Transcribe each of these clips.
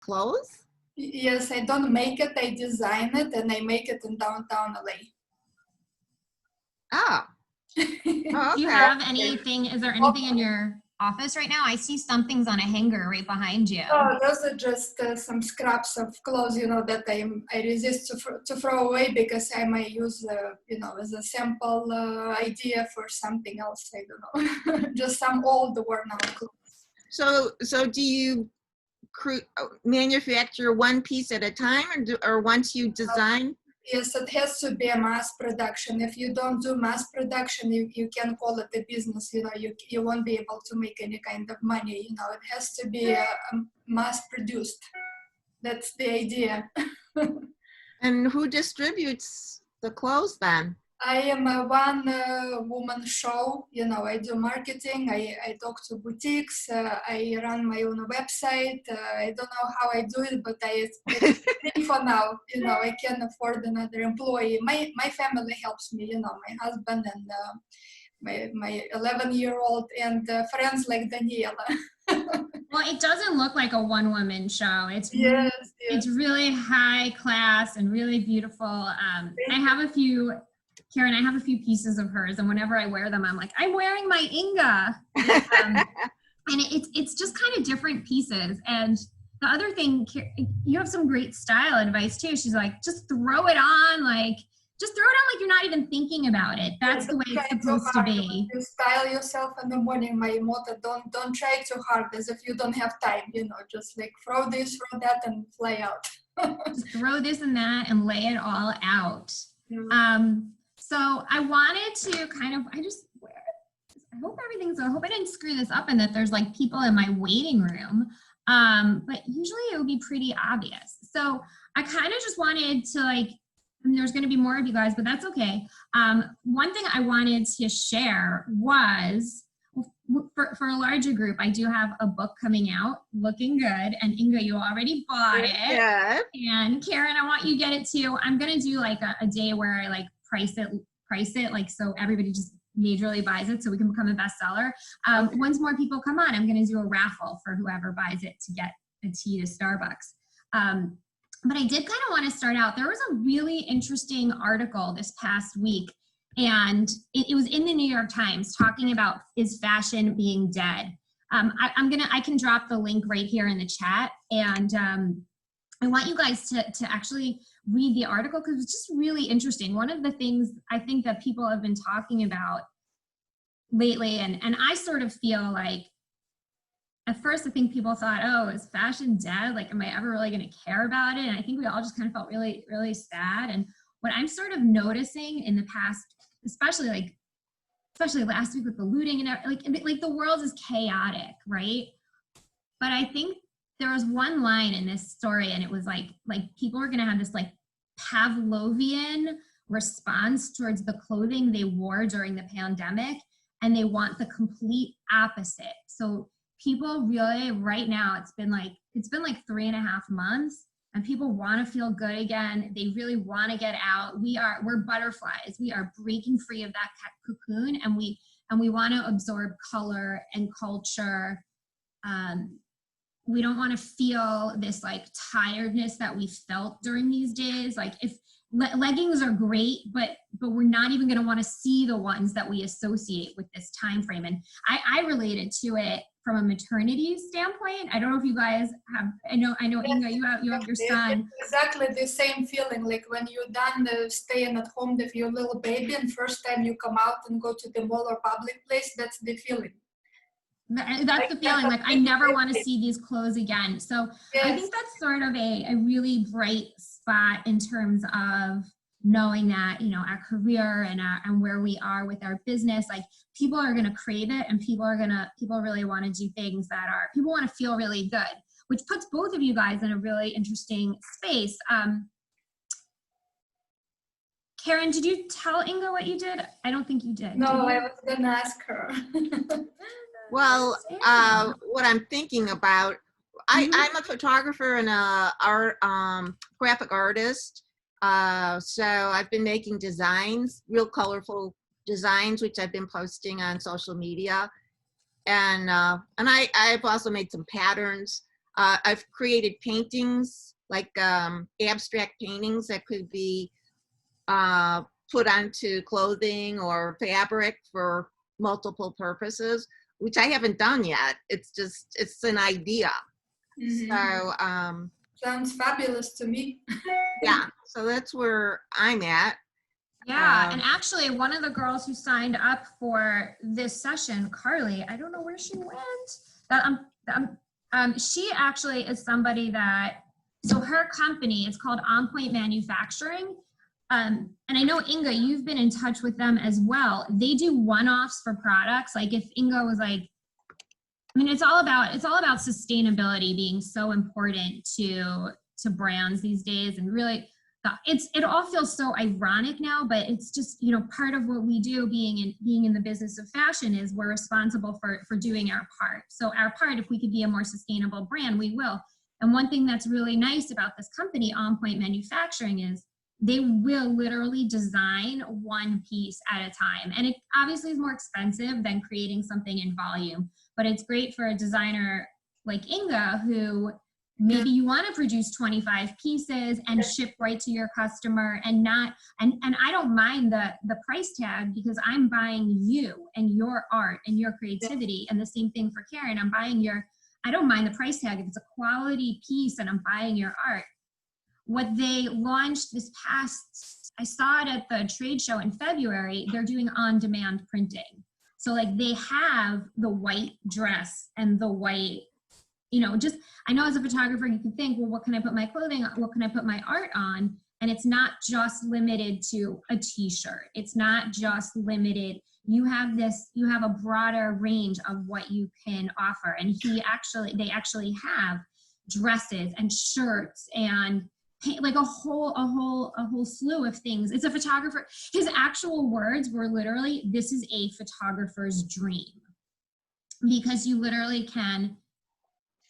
clothes? Yes, I don't make it, I design it, and I make it in downtown LA. Oh, oh Do you okay. have anything, is there anything in your office right now? I see some things on a hanger right behind you. Oh, those are just some scraps of clothes, that I resist to throw away because I might use, as a sample idea for something else. I don't know, just some old worn out clothes. So do you manufacture one piece at a time, or once you design? Yes, it has to be a mass production. If you don't do mass production, you can call it a business. You won't be able to make any kind of money. It has to be a mass produced. That's the idea. And who distributes the clothes then? I am a one-woman show. I do marketing. I talk to boutiques. I run my own website. I don't know how I do it, but it's free for now. I can afford another employee. My family helps me. My husband and my 11-year-old and friends like Daniella. Well, it doesn't look like a one-woman show. It's Yes. It's really high class and really beautiful. I have a few. Karen, I have a few pieces of hers, and whenever I wear them, I'm like, I'm wearing my Inga. And it's just kind of different pieces. And the other thing, you have some great style advice too. She's like, just throw it on, just throw it on like you're not even thinking about it. That's the way it's supposed to be. You style yourself in the morning. My motto: don't try too hard, as if you don't have time. Just like throw this, throw that, and fly out. Just throw this and that and lay it all out. So I wanted to I hope I didn't screw this up and that there's like people in my waiting room. But usually it would be pretty obvious. So I kind of just wanted to there's going to be more of you guys, but that's okay. One thing I wanted to share was for a larger group, I do have a book coming out, looking good. And Inga, you already bought it. Yeah. And Karen, I want you to get it too. I'm going to do a day where I price it so everybody just majorly buys it so we can become a bestseller. Once more people come on, I'm going to do a raffle for whoever buys it to get a tea to Starbucks. But I did kind of want to start out. There was a really interesting article this past week, and it was in the New York Times talking about, is fashion being dead? I can drop the link right here in the chat, and I want you guys to actually read the article because it's just really interesting. One of the things I think that people have been talking about lately, and I sort of feel like at first I think people thought, oh, is fashion dead? Am I ever really going to care about it? And I think we all just kind of felt really, really sad. And what I'm sort of noticing in the past, especially last week with the looting and the world is chaotic, right? But I think there was one line in this story, and it was like people are going to have this Pavlovian response towards the clothing they wore during the pandemic, and they want the complete opposite. So people really right now, it's been 3.5 months, and people want to feel good again. They really want to get out. We're butterflies. We are breaking free of that cocoon, and we want to absorb color and culture. We don't want to feel this tiredness that we felt during these days. If leggings are great, but we're not even going to want to see the ones that we associate with this time frame. And I related to it from a maternity standpoint. I don't know if you guys have. I know, Inga, you have your son. Exactly the same feeling. Like when you're done staying at home with your little baby, and first time you come out and go to the mall or public place, that's the feeling. That's the feeling. I never want to see these clothes again. So yes. I think that's sort of a really bright spot in terms of knowing that, our career and where we are with our business, people are going to crave it, and people really want to do things people want to feel really good, which puts both of you guys in a really interesting space. Karen, did you tell Inga what you did? I don't think you did. No, I was going to ask her. Well, what I'm thinking about, I'm a photographer and a graphic artist. So I've been making designs, real colorful designs, which I've been posting on social media. And I've also made some patterns. I've created paintings, like abstract paintings that could be put onto clothing or fabric for multiple purposes, which I haven't done yet. It's an idea. So sounds fabulous to me. yeah, so that's where I'm at. Yeah, and actually one of the girls who signed up for this session, Carly, I don't know where she went. She actually is somebody that, so her company, it's called On Point Manufacturing. And I know Inga, you've been in touch with them as well. They do one-offs for products. Like if Inga was like, I mean, it's all about sustainability being so important to brands these days, and really, it all feels so ironic now, but it's just, you know, part of what we do being in the business of fashion is we're responsible for doing our part. So our part, if we could be a more sustainable brand, we will. And one thing that's really nice about this company, On Point Manufacturing, is they will literally design one piece at a time. And it obviously is more expensive than creating something in volume, but it's great for a designer like Inga, who maybe you want to produce 25 pieces and ship right to your customer, and I don't mind the price tag, because I'm buying you and your art and your creativity. And the same thing for Karen, I don't mind the price tag if it's a quality piece and I'm buying your art. What they launched this past, I saw it at the trade show in February, they're doing on-demand printing. So like they have the white dress and the white, you know, just, I know as a photographer, you can think, well, what can I put my clothing on? What can I put my art on? And it's not just limited to a t-shirt. It's not just limited. You have a broader range of what you can offer. And they actually have dresses and shirts and like a whole slew of things. It's a photographer. His actual words were literally, this is a photographer's dream, because you literally can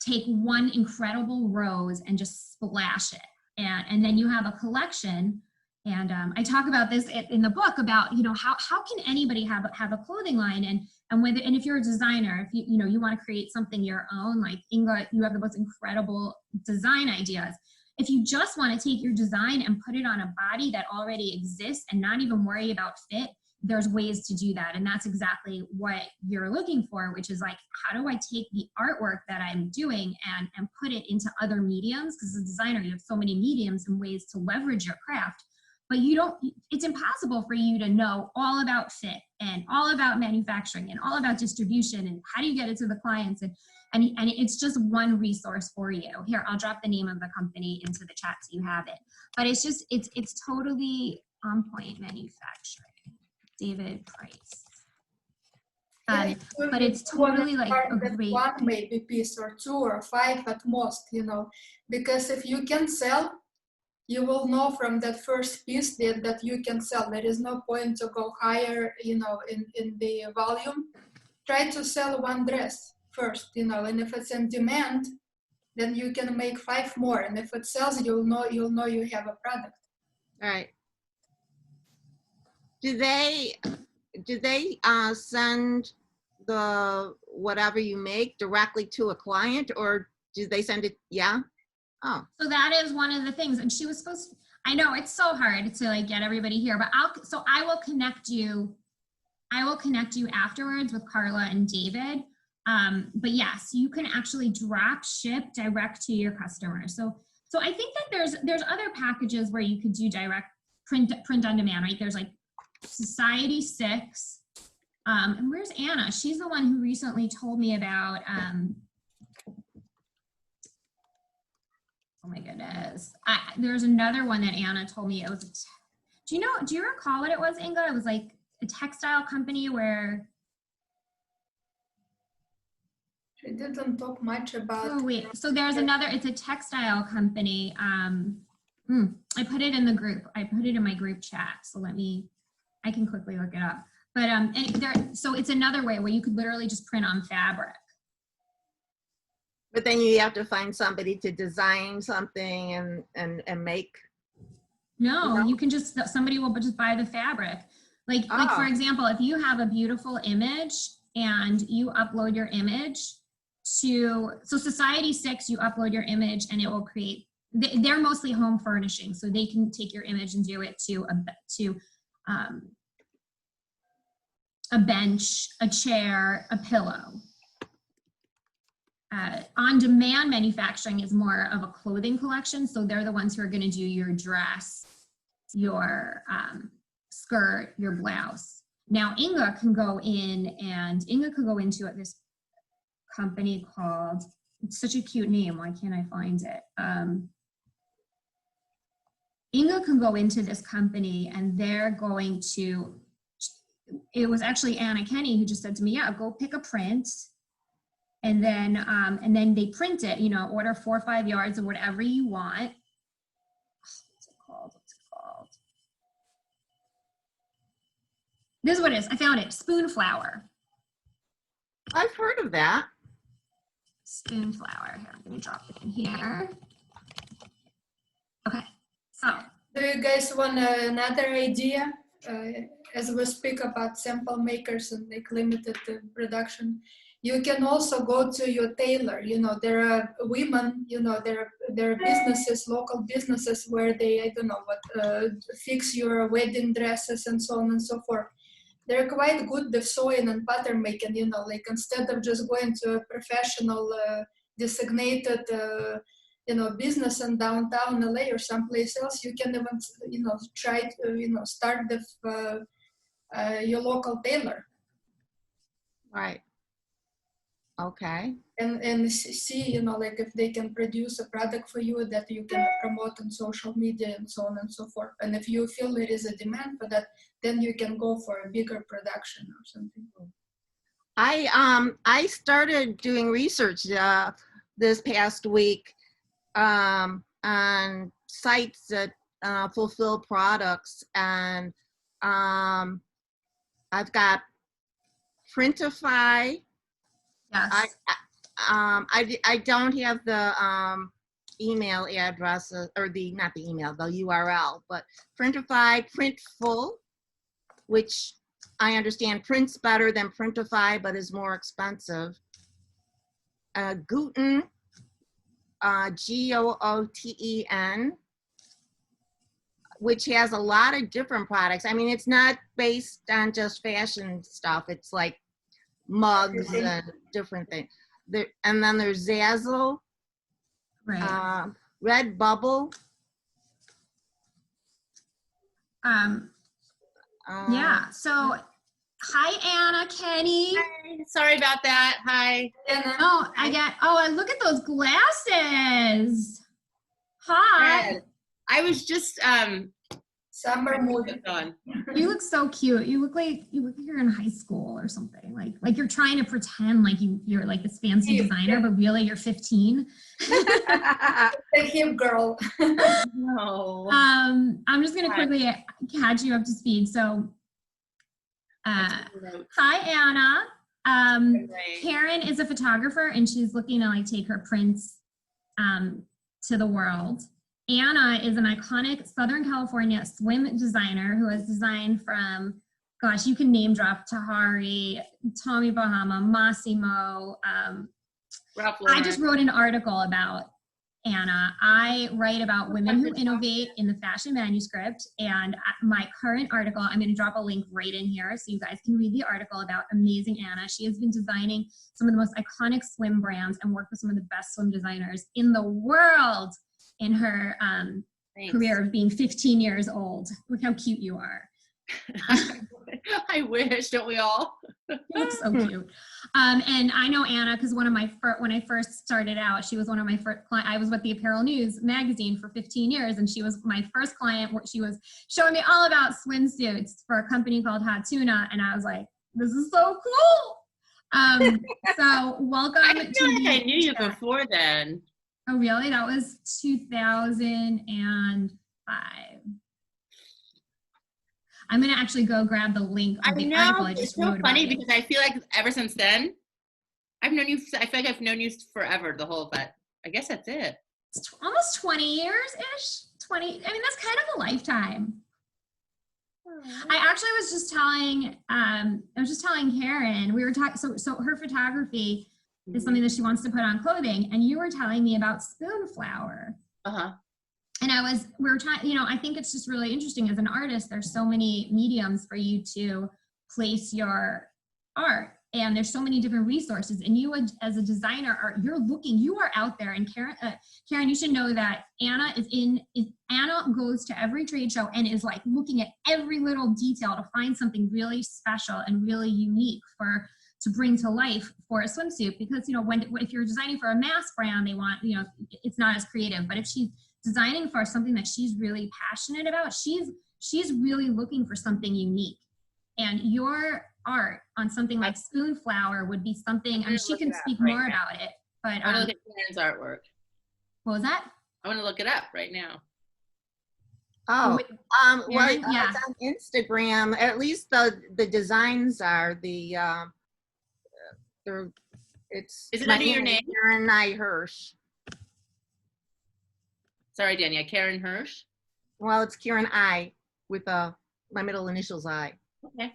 take one incredible rose and just splash it. And then you have a collection. And I talk about this in the book about, you know, how can anybody have a clothing line, and if you're a designer, if you want to create something your own, like Inga, you have the most incredible design ideas. If you just want to take your design and put it on a body that already exists and not even worry about fit, there's ways to do that. And that's exactly what you're looking for, which is like, how do I take the artwork that I'm doing and put it into other mediums? Because as a designer, you have so many mediums and ways to leverage your craft, but it's impossible for you to know all about fit and all about manufacturing and all about distribution and how do you get it to the clients, and it's just one resource for you. Here, I'll drop the name of the company into the chat so you have it. But it's just, it's totally On Point Manufacturing. David Price. But it's totally like a great, one maybe piece or two or five at most, you know, because if you can sell, you will know from that first piece that you can sell. There is no point to go higher, you know, in the volume. Try to sell one dress first, you know, and if it's in demand, then you can make 5 more. And if it sells, you'll know you have a product. All right. Do they send the whatever you make directly to a client, or do they send it? Yeah. Oh. So that is one of the things. And she was supposed to, I know it's so hard to like get everybody here, but I will connect you afterwards with Carla and David. But yes, you can actually drop ship direct to your customer. So I think that there's other packages where you could do direct print on demand, right? There's like Society 6. And where's Anna? She's the one who recently told me about, oh my goodness. There's another one that Anna told me. It was, do you recall what it was, Inga? It was like a textile company where. She didn't talk much about. Oh wait, so there's another, it's a textile company. I put it in the group. I put it in my group chat. So I can quickly look it up. But so it's another way where you could literally just print on fabric. But then you have to find somebody to design something and make. No, you can just, somebody will just buy the fabric. Like for example, if you have a beautiful image and you upload your image so Society 6, you upload your image and it will create, they're mostly home furnishing, so they can take your image and do it to a bench, a chair, a pillow. On-demand manufacturing is more of a clothing collection, so they're the ones who are going to do your dress, your skirt, your blouse. Now Inga can go into this company called, it's such a cute name, why can't I find it? Inga can go into this company and they're going to, it was actually Anna Kenny who just said to me, yeah, go pick a print. And then they print it, order 4 or 5 yards of whatever you want. What's it called? This is what it is. I found it. Spoon flower. I've heard of that. Spoon flower. Here, I'm going to drop it in here. Okay. So. Do you guys want another idea? As we speak about sample makers and like limited production, you can also go to your tailor. There are women, there are businesses, local businesses where they, I don't know what, fix your wedding dresses and so on and so forth. They're quite good with sewing and pattern making, like instead of just going to a professional designated, business in downtown LA or someplace else, you can even, try to, start with your local tailor. Right. Okay. And see, like if they can produce a product for you that you can promote on social media and so on and so forth. And if you feel there is a demand for that, then you can go for a bigger production or something. I started doing research this past week on sites that fulfill products, and I've got Printify. Yes. I don't have the email address or not the email, the URL, but Printify, Printful, which I understand prints better than Printify, but is more expensive. Gooten, Gooten, which has a lot of different products. I mean, it's not based on just fashion stuff. It's like mugs and different things. And then there's Zazzle, Right. Red Bubble. Yeah. So, hi, Anna Kenny. Hi. Sorry about that. Hi. Oh, and look at those glasses. Hi. Good. I was just Summer mood. on. You look so cute. You look like you're in high school or something. Like you're trying to pretend like you're like this fancy designer, but really you're 15. The hip girl. No. I'm just gonna quickly catch you up to speed. So, hi, Anna. Karen is a photographer and she's looking to like take her prints to the world. Anna is an iconic Southern California swim designer who has designed from, gosh, you can name drop Tahari, Tommy Bahama, Massimo. I just wrote an article about Anna. I write about women who innovate in the fashion manuscript, and my current article, I'm going to drop a link right in here so you guys can read the article about amazing Anna. She has been designing some of the most iconic swim brands and worked with some of the best swim designers in the world in her career of being 15 years old. Look how cute you are. I wish, don't we all? You look so cute. And I know Anna because when I first started out, she was one of my first clients. I was with the Apparel News magazine for 15 years, and she was my first client. She was showing me all about swimsuits for a company called Hot Tuna, and I was like, "This is so cool." So welcome. I feel like I knew you before then. Oh, really? That was 2005. I'm going to actually go grab the link of the article I just wrote about. It's so funny because I feel like ever since then, I've known you, I feel like I've known you forever, the whole, but I guess that's it. It's almost 20 years-ish. 20, I mean, that's kind of a lifetime. I actually was just telling Karen, we were talking, so her photography, is something that she wants to put on clothing. And you were telling me about Spoonflower. Uh-huh. And we were trying, you know, I think it's just really interesting as an artist, there's so many mediums for you to place your art. And there's so many different resources. And you as a designer, you are out there. And Karen, you should know that Anna Anna goes to every trade show and is like looking at every little detail to find something really special and really unique to bring to life for a swimsuit. Because, you know, if you're designing for a mass brand, they want, you know, it's not as creative. But if she's designing for something that she's really passionate about, she's really looking for something unique. And your art on something like Spoonflower would be something, I mean, she can speak more about it, but I want to look at Karen's artwork. what was that? I want to look it up right now. Oh, well, yeah. it's on Instagram. At least the designs are it's. Is it my under your name? Karen I Hirsch. Sorry, Danielle. Karen Hirsch. Well, it's Karen I with my middle initials I. Okay.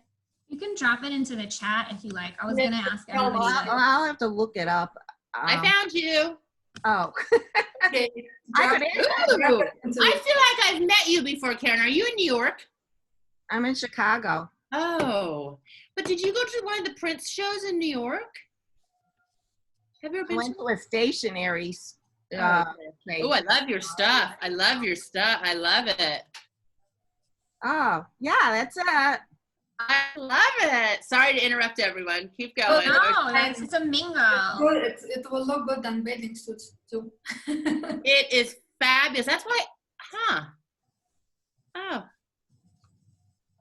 You can drop it into the chat if you like. I was gonna ask everybody. I'll have to look it up. I found you. Oh. Okay. I could Ooh, I feel like I've met you before, Karen. Are you in New York? I'm in Chicago. Oh, but did you go to one of the Prince shows in New York? Have you ever I been went to a stationery place. Oh, I love your stuff. I love your stuff. I love it. Oh, yeah, that's it. I love it. Sorry to interrupt everyone. Keep Oh going. no, it's a mingle. It will look good on bathing suits too. It is fabulous. That's why, Oh.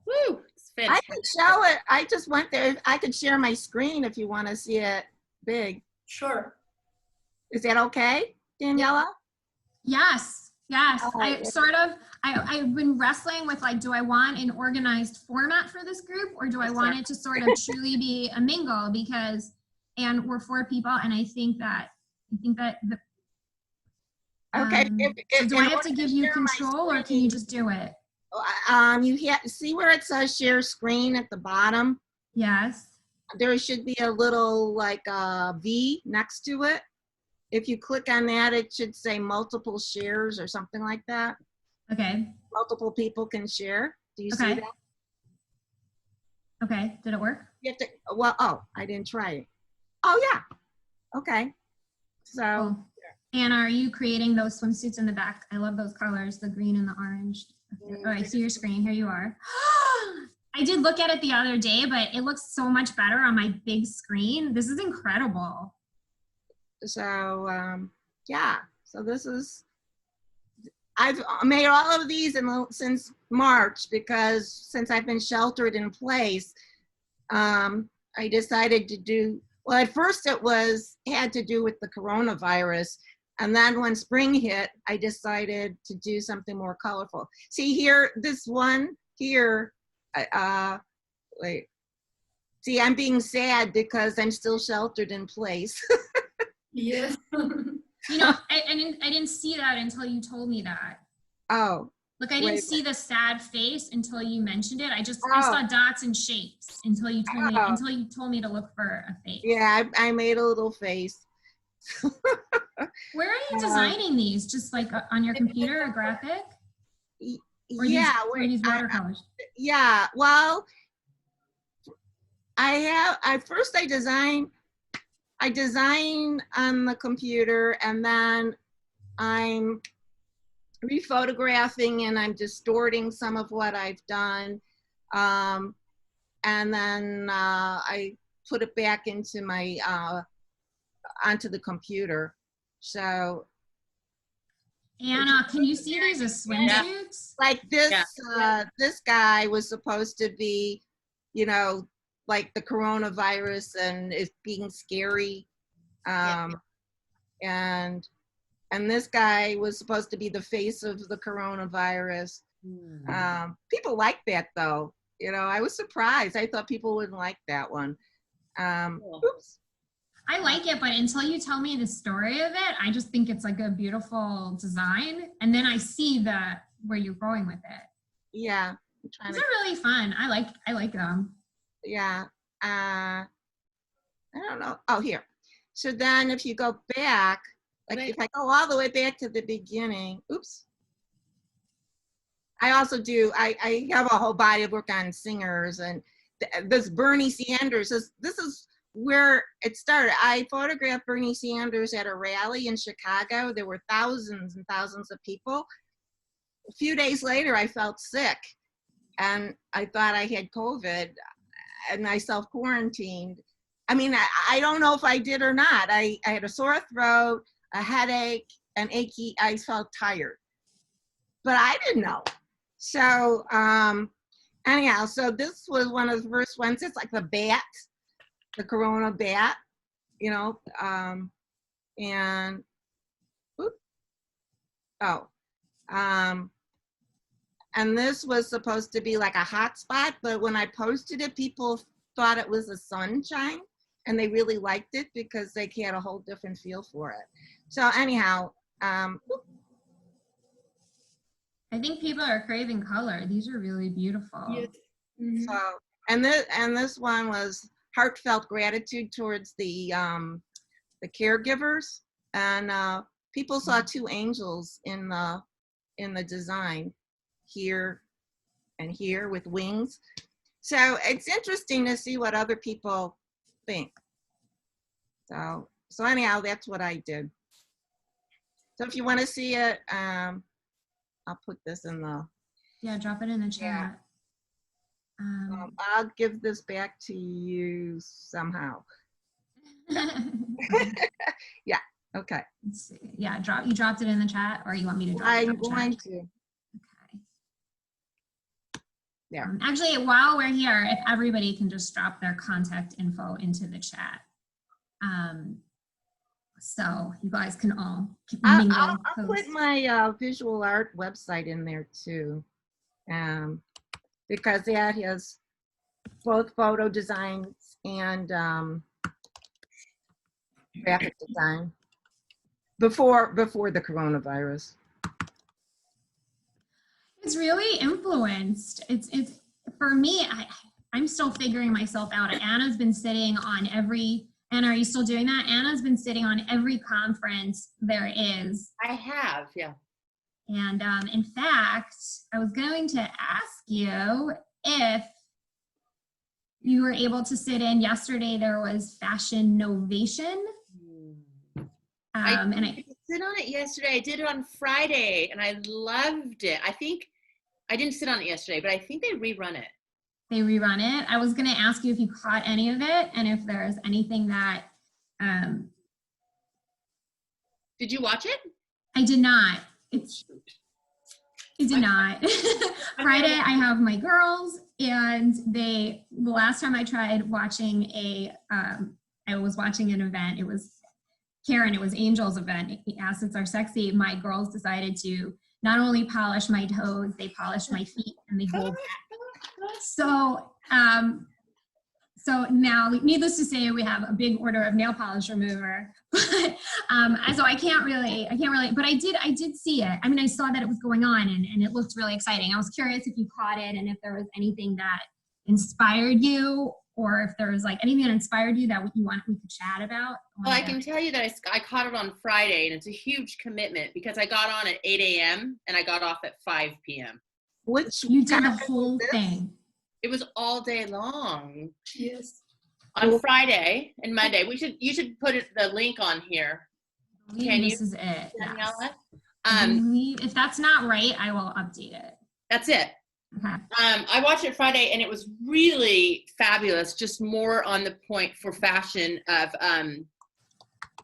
Woo. It's I fantastic. can show it. I just went there. I could share my screen if you want to see it big. Sure. Is that okay, Daniela? Yes. Oh, I've been wrestling with like, do I want an organized format for this group or do I want it to sort of truly be a mingle and we're 4 people and I think that Okay. so do I have to give you control or can you just do it? You see where it says share screen at the bottom? Yes. There should be a little like V next to it. If you click on that, it should say multiple shares or something like that. Okay. Multiple people can share. Do you see Okay. that? Okay. Did it work? You have to, well, oh, I didn't try it. Oh, yeah. Okay. So. Cool. Anna, are you creating those swimsuits in the back? I love those colors, the green and the orange. Okay. Oh, I see your screen. Here you are. I did look at it the other day, but it looks so much better on my big screen. This is incredible. So, yeah, so I've made all of these since March because since I've been sheltered in place, I decided to do, well, at first it had to do with the coronavirus. And then when spring hit, I decided to do something more colorful. See here, this one here, wait. See, I'm being sad because I'm still sheltered in place. Yes. You know, I didn't see that until you told me that. Oh. Look, I didn't see the sad face until you mentioned it. I saw dots and shapes until you told me to look for a face. Yeah, I made a little face. Where are you designing these? Just like on your computer, a graphic? Or these watercolors? Yeah, well, I design on the computer and then I'm rephotographing and I'm distorting some of what I've done. And then I put it back into onto the computer. So. Anna, can you see these as swimsuits? Like this, this guy was supposed to be, you know, like the coronavirus and it being scary. And this guy was supposed to be the face of the coronavirus. People like that though. You know, I was surprised. I thought people wouldn't like that one. Oops. I like it, but until you tell me the story of it, I just think it's like a beautiful design. And then I see where you're going with it. Yeah. These are really fun. I like them. Yeah. I don't know. Oh, here. So then if you go back, like Right. if I go all the way back to the beginning, oops. I also do, I have a whole body of work on singers, and this Bernie Sanders, this is where it started. I photographed Bernie Sanders at a rally in Chicago. There were thousands and thousands of people. A few days later, I felt sick and I thought I had COVID and I self-quarantined. I mean, I don't know if I did or not. I had a sore throat, a headache, and achy, I felt tired. But I didn't know. So anyhow, so this was one of the first ones. It's like the bat, the corona bat, you know, and oops, oh, and this was supposed to be like a hot spot, but when I posted it, people thought it was a sunshine, and they really liked it because they had a whole different feel for it. So anyhow, I think people are craving color. These are really beautiful. Yes. Mhm. so and this one was heartfelt gratitude towards the caregivers, and people saw two angels in the design, here and here with wings. So it's interesting to see what other people think. So anyhow, that's what I did. So if you want to see it, I'll put this in the, Yeah, drop it in the chat. I'll give this back to you somehow. Yeah, okay. Let's see. Yeah, you dropped it in the chat, or you want me to drop it in I'm the chat? going to. Okay. There. Actually, while we're here, if everybody can just drop their contact info into the chat. So you guys can all mingle. I'll put my visual art website in there too, because that has both photo designs and graphic design before the coronavirus. It's really influenced. It's for me, I'm still figuring myself out. Anna's been sitting on every, Anna, are you still doing that? Anna's been sitting on every conference there is. I have, yeah. And in fact, I was going to ask you if you were able to sit in yesterday. There was Fashion Novation. I And didn't sit on it yesterday. I did it on Friday, and I loved it. I think I didn't sit on it yesterday, but I think they rerun it. They rerun it. I was going to ask you if you caught any of it, and if there's anything that Did you watch it? I did not. It did not. Friday, I have my girls, and the last time I tried watching I was watching an event. It was Karen. It was Angel's event. Assets Are Sexy. My girls decided to not only polish my toes, they polished my feet, and they hold back. So, so now, needless to say, we have a big order of nail polish remover. But so I can't really, but I did see it. I mean, I saw that it was going on, and it looked really exciting. I was curious if you caught it, and if there was anything that inspired you, or if there was like anything that inspired you that we could chat about. Well, I can tell you that I caught it on Friday, and it's a huge commitment because I got on at 8 a.m. and I got off at 5 p.m. Which You did the whole thing. It was all day long. Yes. On Friday and Monday. You should put the link on here. Can you? This is it. Daniella? Yes. I believe, if that's not right, I will update it. That's it. Okay. I watched it Friday, and it was really fabulous. Just more on the point for fashion of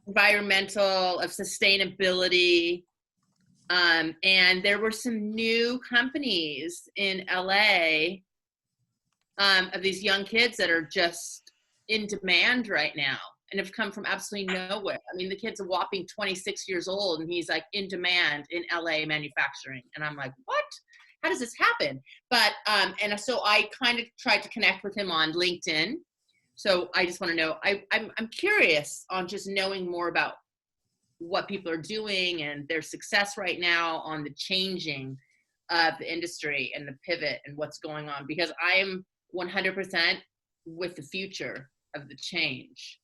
environmental, of sustainability. And there were some new companies in LA of these young kids that are just in demand right now and have come from absolutely nowhere. I mean, the kid's a whopping 26 years old, and he's like in demand in LA manufacturing. And I'm like, what? How does this happen? But, and so I kind of tried to connect with him on LinkedIn. So I just want to know, I'm curious on just knowing more about what people are doing and their success right now on the changing of the industry and the pivot and what's going on, because I am 100% with the future of the change.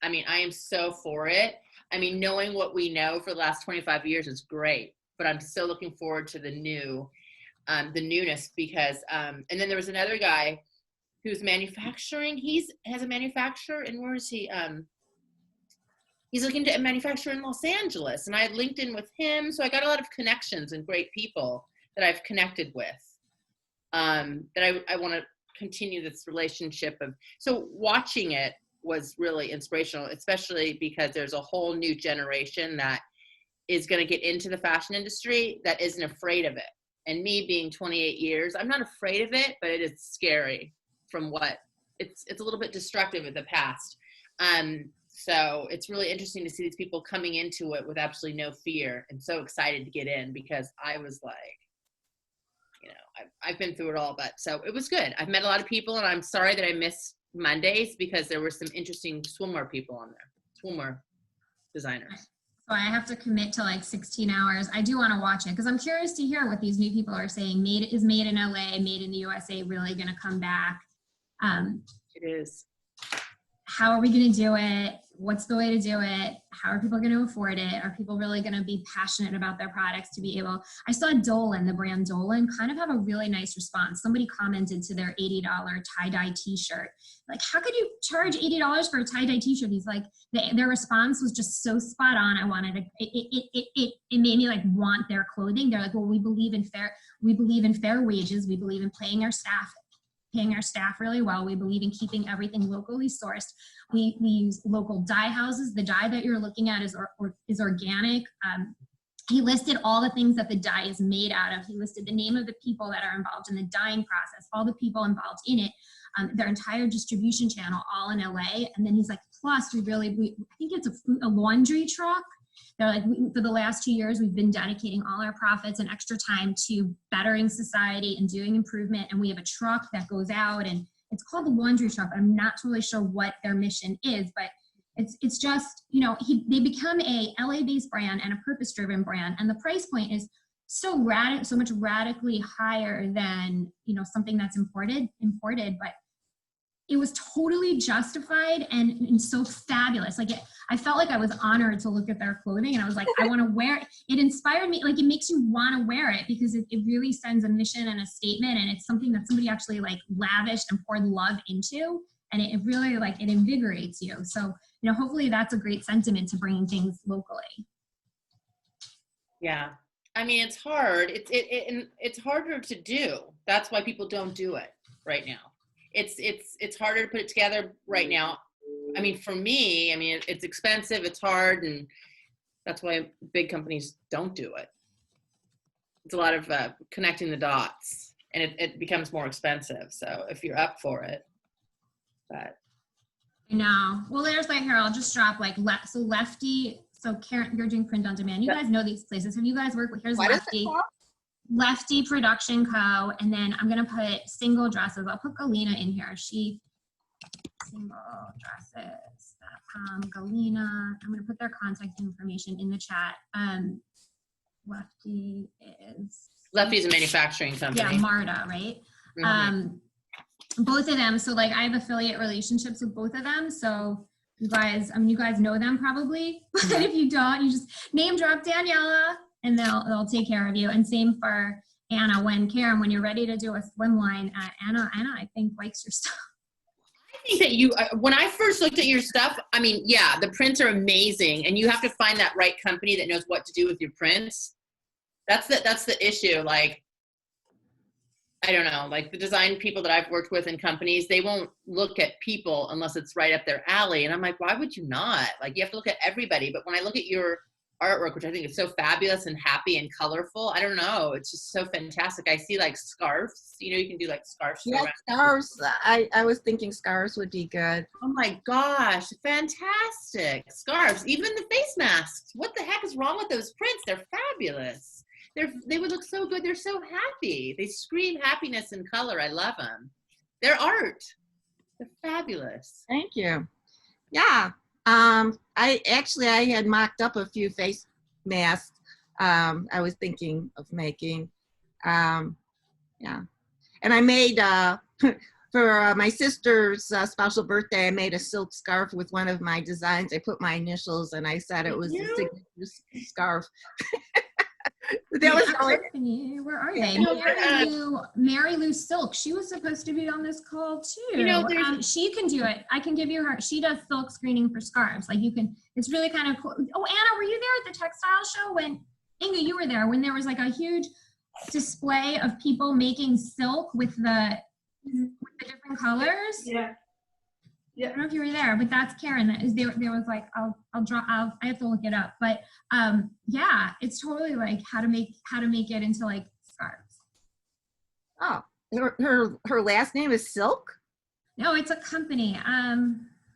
I mean, I am so for it. I mean, knowing what we know for the last 25 years is great, but I'm so looking forward to the newness because, and then there was another guy who's manufacturing. Has a manufacturer, and where is he? He's looking to manufacture in Los Angeles, and I had LinkedIn with him, so I got a lot of connections and great people that I've connected with. That I want to continue this relationship of. So watching it was really inspirational, especially because there's a whole new generation that is going to get into the fashion industry that isn't afraid of it. And me being 28 years, I'm not afraid of it, but it is scary from what it's a little bit destructive of the past. So it's really interesting to see these people coming into it with absolutely no fear and so excited to get in, because I was like, you know, I've been through it all, but so it was good. I've met a lot of people, and I'm sorry that I missed Mondays because there were some interesting swimwear people on there, swimwear designers. So I have to commit to like 16 hours. I do want to watch it because I'm curious to hear what these new people are saying. Made in LA, made in the USA really going to come back? It is. How are we going to do it? What's the way to do it? How are people going to afford it? Are people really going to be passionate about their products to be able? I saw Dolan, the brand Dolan, kind of have a really nice response. Somebody commented to their $80 tie-dye t-shirt. Like, how could you charge $80 for a tie-dye t-shirt? He's like, their response was just so spot on. I wanted to, it made me like want their clothing. They're like, well, we believe in fair wages. We believe in paying our staff really well. We believe in keeping everything locally sourced. We use local dye houses. The dye that you're looking at is organic. He listed all the things that the dye is made out of. He listed the name of the people that are involved in the dyeing process, all the people involved in it, their entire distribution channel, all in LA. And then he's like, plus I think it's a laundry truck. They're like, for the last 2 years, we've been dedicating all our profits and extra time to bettering society and doing improvement. And we have a truck that goes out, and it's called the laundry truck. I'm not totally sure what their mission is, but it's just, you know, they become a LA-based brand and a purpose-driven brand. And the price point is so much radically higher than, you know, something that's imported, but it was totally justified and so fabulous. Like I felt like I was honored to look at their clothing, and I was like, I want to wear it. It inspired me. Like, it makes you want to wear it because it really sends a mission and a statement, and it's something that somebody actually like lavished and poured love into, and it really like, it invigorates you. So, you know, hopefully that's a great sentiment to bringing things locally. Yeah. I mean, it's hard. It's harder to do. That's why people don't do it right now. It's harder to put it together right now. I mean, for me, I mean, it's expensive, it's hard, and that's why big companies don't do it. It's a lot of connecting the dots, and it becomes more expensive. So if you're up for it, but. No. Well, there's like, here, I'll just drop like, Lefty. So Karen, you're doing print on demand. You guys know these places. Have you guys worked with, here's What is Lefty. it called? Lefty Production Co. And then I'm going to put single dresses. I'll put Galena in here. Singledresses.com, Galena. I'm going to put their contact information in the chat. Lefty's a manufacturing company. Yeah, Marta, right? Mm-hmm. Both of them. So like I have affiliate relationships with both of them. So you guys, I mean, you guys know them probably, but if you don't, you just name drop Daniella and they'll take care of you. And same for Anna. Karen, when you're ready to do a swim line, Anna, I think likes your stuff. I think that when I first looked at your stuff, I mean, yeah, the prints are amazing, and you have to find that right company that knows what to do with your prints. That's the issue. Like, I don't know, like the design people that I've worked with in companies, they won't look at people unless it's right up their alley. And I'm like, why would you not? Like, you have to look at everybody. But when I look at your artwork, which I think is so fabulous and happy and colorful, I don't know, it's just so fantastic. I see like scarves, you know, you can do like scarves. Yeah, scarves. I was thinking scarves would be good. Oh my gosh, fantastic. Scarves, even the face masks. What the heck is wrong with those prints? They're fabulous. They would look so good. They're so happy. They scream happiness and color. I love them. They're art. They're fabulous. Thank you. Yeah. I had mocked up a few face masks. I was thinking of making. Yeah. And I made, for For my sister's special birthday, I made a silk scarf with one of my designs. I put my initials and I said it was a signature scarf. That was only, Where are Yeah. they? Mary Lou Silk. She was supposed to be on this call too. You know, she can do it. I can give you her. She does silk screening for scarves. Like you can. It's really kind of cool. Oh, Anna, were you there at the textile show when Inga? You were there when there was like a huge display of people making silk with the different colors. Yeah. I don't know if you were there, but that's Karen. That is there was like I have to look it up, but yeah, it's totally like how to make it into like scarves. oh, her last name is Silk? No, it's a company. I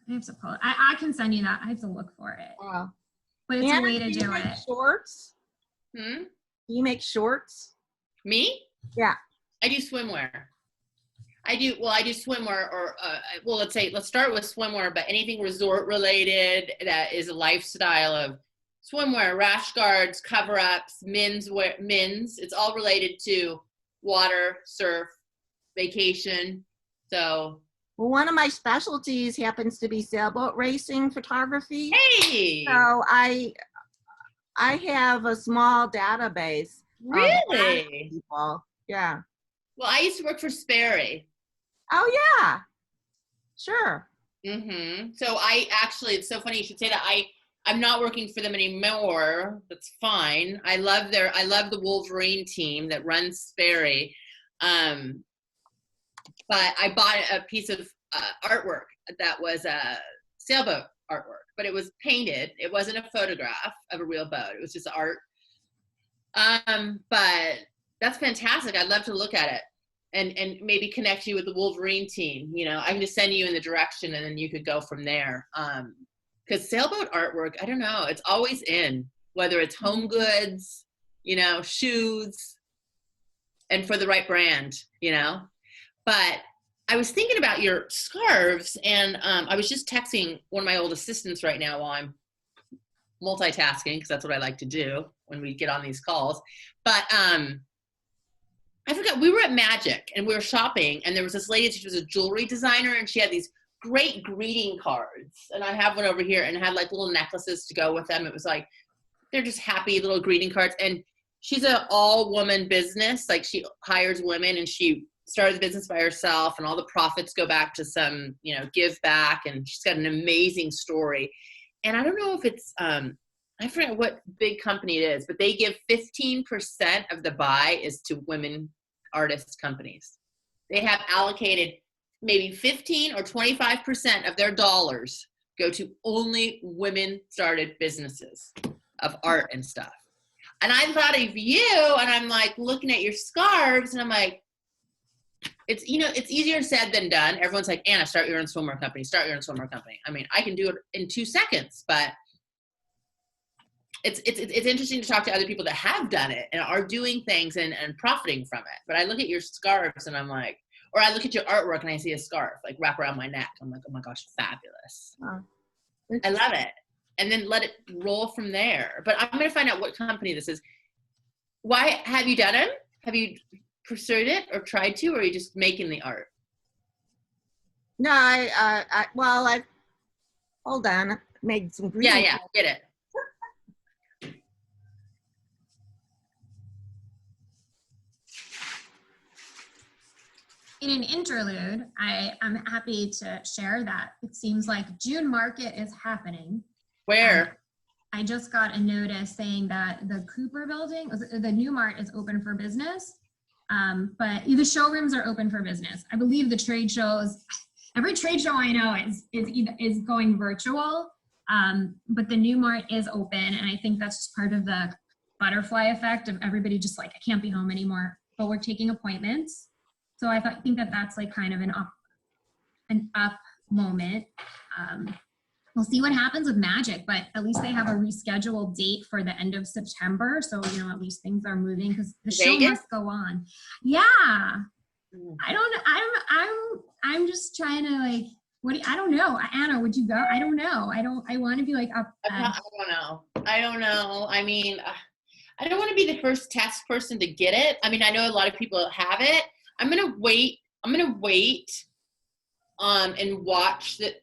have to pull it. I can send you that. I have to look for it. Wow. But it's Anna, a way to do you do make it. Shorts? Hmm? Do you make shorts? Me? Yeah. I do swimwear. I do swimwear let's start with swimwear, but anything resort related that is a lifestyle of swimwear, rash guards, cover-ups, men's, it's all related to water, surf, vacation. So. Well, one of my specialties happens to be sailboat racing photography. Hey! So I have a small database. Really? People. Yeah. Well, I used to work for Sperry. Oh yeah. Sure. Mm-hmm. So it's so funny you should say that. I'm not working for them anymore. That's fine. I love the Wolverine team that runs Sperry. But I bought a piece of artwork that was a sailboat artwork, but it was painted. It wasn't a photograph of a real boat. It was just art. But that's fantastic. I'd love to look at it and maybe connect you with the Wolverine team. You know, I can just send you in the direction and then you could go from there. Because sailboat artwork, I don't know, it's always in, whether it's home goods, you know, shoes, and for the right brand, you know. But I was thinking about your scarves, and I was just texting one of my old assistants right now while I'm multitasking, because that's what I like to do when we get on these calls. But I forgot, we were at Magic and we were shopping, and there was this lady, she was a jewelry designer, and she had these great greeting cards, and I have one over here, and it had like little necklaces to go with them. It was like, they're just happy little greeting cards. And she's an all-woman business, like she hires women, and she started the business by herself, and all the profits go back to some, you know, give back, and she's got an amazing story. And I don't know if it's I forget what big company it is, but they give 15% of the buy is to women artist companies. They have allocated maybe 15 or 25% of their dollars go to only women started businesses of art and stuff. And I thought of you, and I'm like looking at your scarves, and I'm like, it's, you know, it's easier said than done. Everyone's like, Anna, start your own swimwear company, start your own swimwear company. I mean, I can do it in 2 seconds, but it's interesting to talk to other people that have done it and are doing things and profiting from it. But I look at your scarves and I'm like, or I look at your artwork and I see a scarf like wrap around my neck. I'm like, oh my gosh, fabulous. I love it. And then let it roll from there. But I'm going to find out what company this is. Why have you done it? Have you pursued it or tried to, or are you just making the art? No, well, hold on, I made some greeting. Yeah, get it. In an interlude, I'm happy to share that it seems like June market is happening. Where? I just got a notice saying that the Cooper building, the New Mart, is open for business, but the showrooms are open for business. I believe the trade shows, every trade show I know is going virtual, but the New Mart is open, and I think that's just part of the butterfly effect of everybody just like, I can't be home anymore, but we're taking appointments. So I think that that's like kind of an up moment. We'll see what happens with Magic, but at least they have a rescheduled date for the end of September. So, you know, at least things are moving because the show must go on. Yeah. I'm just trying to like, I don't know. Anna, would you go? I don't know. I want to be like up. I don't know. I mean, I don't want to be the first test person to get it. I mean, I know a lot of people have it. I'm going to wait and watch the,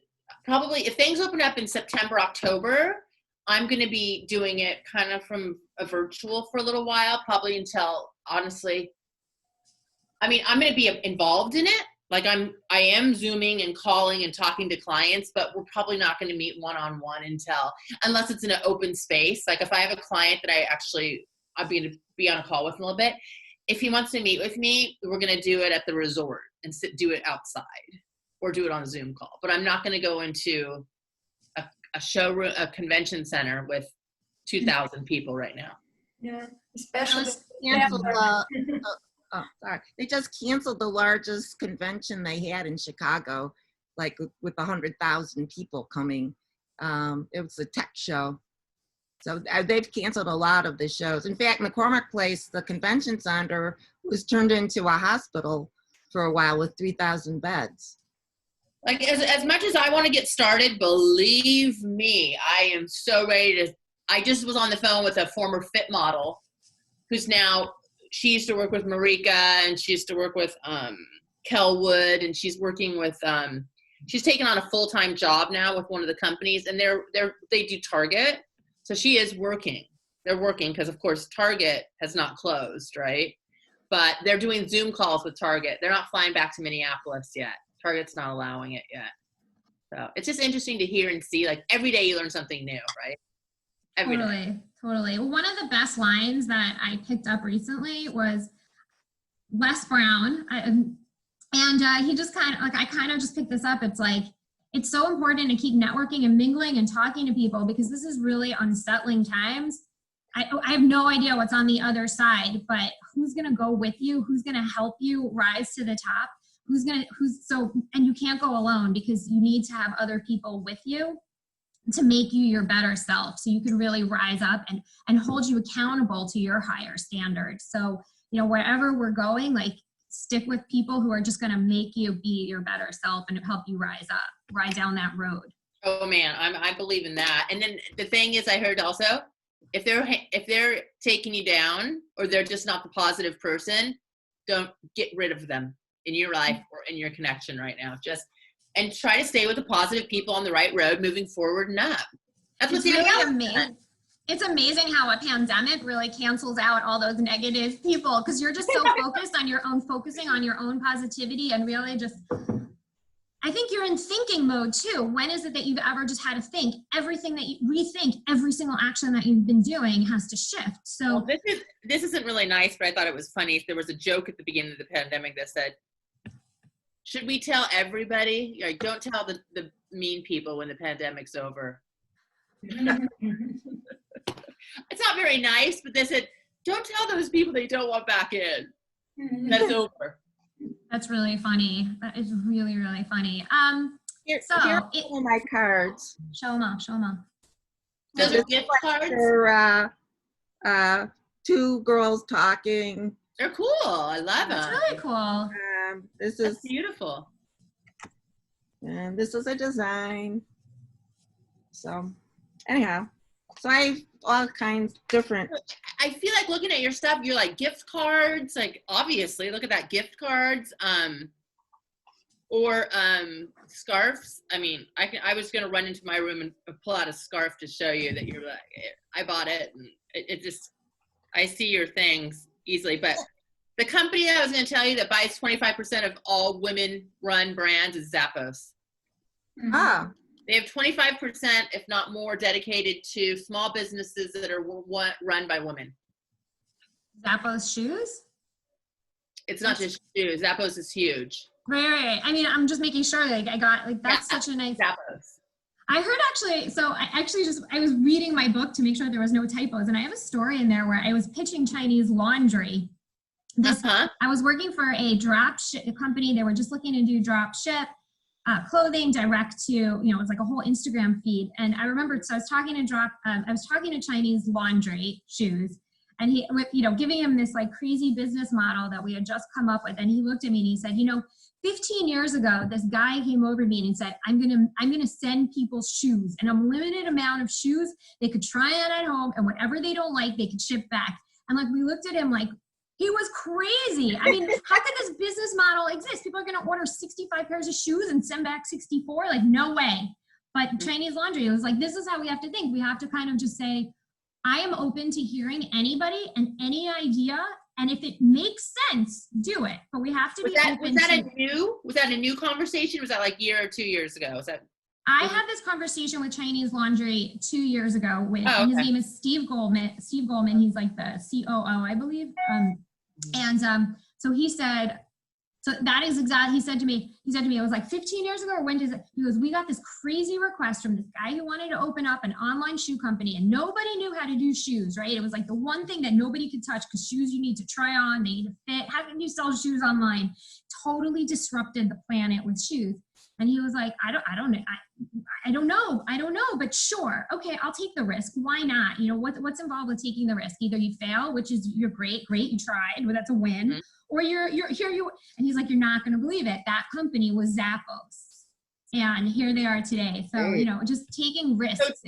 probably if things open up in September, October, I'm going to be doing it kind of from a virtual for a little while, probably until, honestly, I mean, I'm going to be involved in it. Like I am Zooming and calling and talking to clients, but we're probably not going to meet one-on-one unless it's in an open space. Like if I have a client that I'll be on a call with in a little bit. If he wants to meet with me, we're going to do it at the resort and do it outside or do it on a Zoom call. But I'm not going to go into a showroom, a convention center with 2,000 people right now. Yeah, especially. Canceled oh, sorry. They just canceled the largest convention they had in Chicago, like with 100,000 people coming. It was a tech show. So they've canceled a lot of the shows. In fact, McCormick Place, the convention center, was turned into a hospital for a while with 3,000 beds. Like as much as I want to get started, believe me, I am so ready to. I just was on the phone with a former fit model who's now, she used to work with Marika and she used to work with Kelwood, and she's working with, she's taken on a full-time job now with one of the companies, and they do Target. So she is working. They're working because, of course, Target has not closed, right? But they're doing Zoom calls with Target. They're not flying back to Minneapolis yet. Target's not allowing it yet. So it's just interesting to hear and see. Like every day you learn something new, right? Every day. Totally. Well, one of the best lines that I picked up recently was Les Brown. He just kind of, like, I kind of just picked this up. It's like, it's so important to keep networking and mingling and talking to people because this is really unsettling times. I have no idea what's on the other side, but who's going to go with you? Who's going to help you rise to the top? And you can't go alone because you need to have other people with you to make you your better self so you can really rise up and hold you accountable to your higher standards. So, you know, wherever we're going, like, stick with people who are just going to make you be your better self and help you ride down that road. Oh man, I believe in that. And then the thing is, I heard also, if they're taking you down or they're just not the positive person, don't get rid of them in your life or in your connection right now. And try to stay with the positive people on the right road, moving forward and up. That's what's really amazing. It's amazing how a pandemic really cancels out all those negative people because you're just so focusing on your own positivity and really just, I think you're in thinking mode too. When is it that you've ever just had to think? Everything that you rethink, every single action that you've been doing has to shift. So well, this isn't really nice, but I thought it was funny. There was a joke at the beginning of the pandemic that said, should we tell everybody? Like, don't tell the mean people when the pandemic's over. It's not very nice, but they said, don't tell those people they don't want back in. That's over. That's really funny. That is really, really funny. Here are my cards. Show them off. Those are gift cards? For two girls talking. They're cool. I love them. That's really cool. This That's is beautiful. And this is a design. So anyhow, so I have all kinds different. I feel like looking at your stuff, you're like gift cards, like obviously look at that, gift cards, or scarves. I mean, I was gonna run into my room and pull out a scarf to show you that you're like, I bought it, and it just, I see your things easily. But the company that I was gonna tell you that buys 25% of all women-run brands is Zappos. Oh. They have 25%, if not more, dedicated to small businesses that are run by women. Zappos shoes? It's not just shoes. Zappos is huge. Right. I mean, I'm just making sure, like, I got, like, that's such a nice. Zappos. I heard I was reading my book to make sure there was no typos, and I have a story in there where I was pitching Chinese laundry. I was working for a drop ship company. They were just looking to do drop ship clothing direct to, it was like a whole Instagram feed. And I remembered, so I was talking to Chinese laundry shoes, and he, giving him this like crazy business model that we had just come up with. And he looked at me and he said, 15 years ago, this guy came over to me and he said, I'm gonna send people shoes, and a limited amount of shoes. They could try on at home, and whatever they don't like, they could ship back. And like, we looked at him like, He was crazy. I mean, how could this business model exist? People are going to order 65 pairs of shoes and send back 64? Like, no way. But Chinese laundry, it was like, this is how we have to think. We have to kind of just say, I am open to hearing anybody and any idea. And if it makes sense, do it. But we have to be open to. Was that a new conversation? Was that like a year or 2 years ago? Was that? I had this conversation with Chinese Laundry 2 years ago with, and his name is Steve Goldman. Steve Goldman, he's like the COO, I believe. So he said, so that is exactly, he said to me, it was like 15 years ago, or when does it, he goes, we got this crazy request from this guy who wanted to open up an online shoe company and nobody knew how to do shoes, right? It was like the one thing that nobody could touch because shoes you need to try on, they need to fit. How can you sell shoes online? Totally disrupted the planet with shoes. And he was like, I don't know, but sure. Okay, I'll take the risk. Why not? You know, what's involved with taking the risk? Either you fail, which is you're great, you tried, well, that's a win. Mm-hmm. Or you're here, and he's like, you're not going to believe it. That company was Zappos. And here they are today. So, you know, just taking risks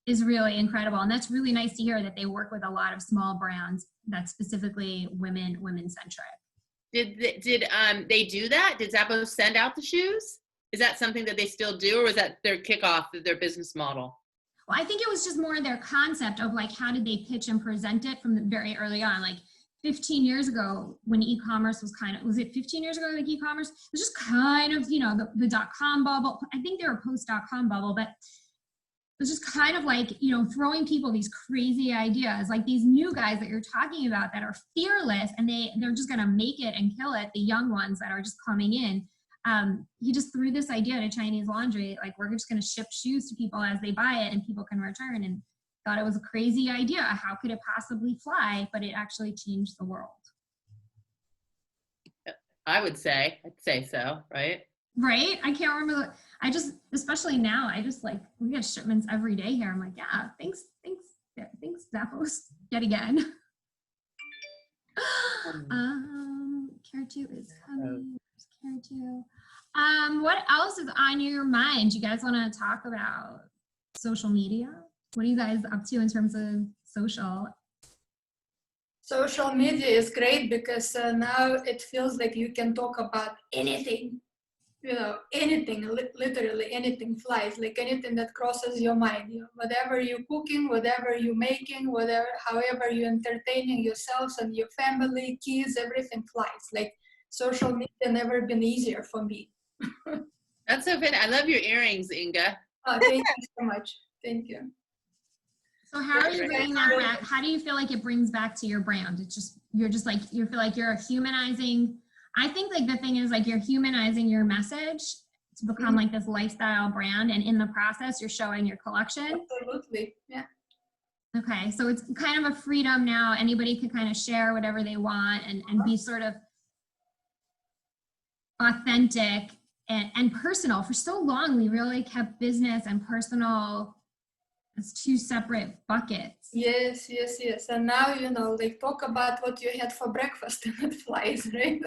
is really incredible. And that's really nice to hear that they work with a lot of small brands that's specifically women-centric. Did they do that? Did Zappos send out the shoes? Is that something that they still do, or was that their kickoff of their business model? Well, I think it was just more their concept of like, how did they pitch and present it from the very early on? Like 15 years ago when e-commerce was was it 15 years ago, like e-commerce? It was just kind of, you know, the dot-com bubble. I think they were post-dot-com bubble, but it was just kind of like, you know, throwing people these crazy ideas, like these new guys that you're talking about that are fearless and they're just going to make it and kill it. The young ones that are just coming in. He just threw this idea to Chinese Laundry, like we're just going to ship shoes to people as they buy it and people can return, and thought it was a crazy idea. How could it possibly fly? But it actually changed the world. I'd say so, right? Right? I can't remember. Especially now, we get shipments every day here. I'm like, yeah, thanks, Zappos, yet again. Care to is coming. Care to. What else is on your mind? You guys want to talk about social media? What are you guys up to in terms of social? Social media is great because now it feels like you can talk about anything. You know, anything, literally anything flies, like anything that crosses your mind. You know, whatever you're cooking, whatever you're making, however you're entertaining yourselves and your family, kids, everything flies. Like social media never been easier for me. That's so good. I love your earrings, Inga. Oh, thank you so much. Thank you. So how are you bringing that back? How do you feel like it brings back to your brand? It's just, you feel like you're humanizing. I think like the thing is like you're humanizing your message to become like this lifestyle brand. And in the process, you're showing your collection. Absolutely. Yeah. Okay. So it's kind of a freedom now. Anybody can kind of share whatever they want and be sort of authentic and personal. For so long, we really kept business and personal as two separate buckets. Yes. And now, you know, like talk about what you had for breakfast and it flies, right?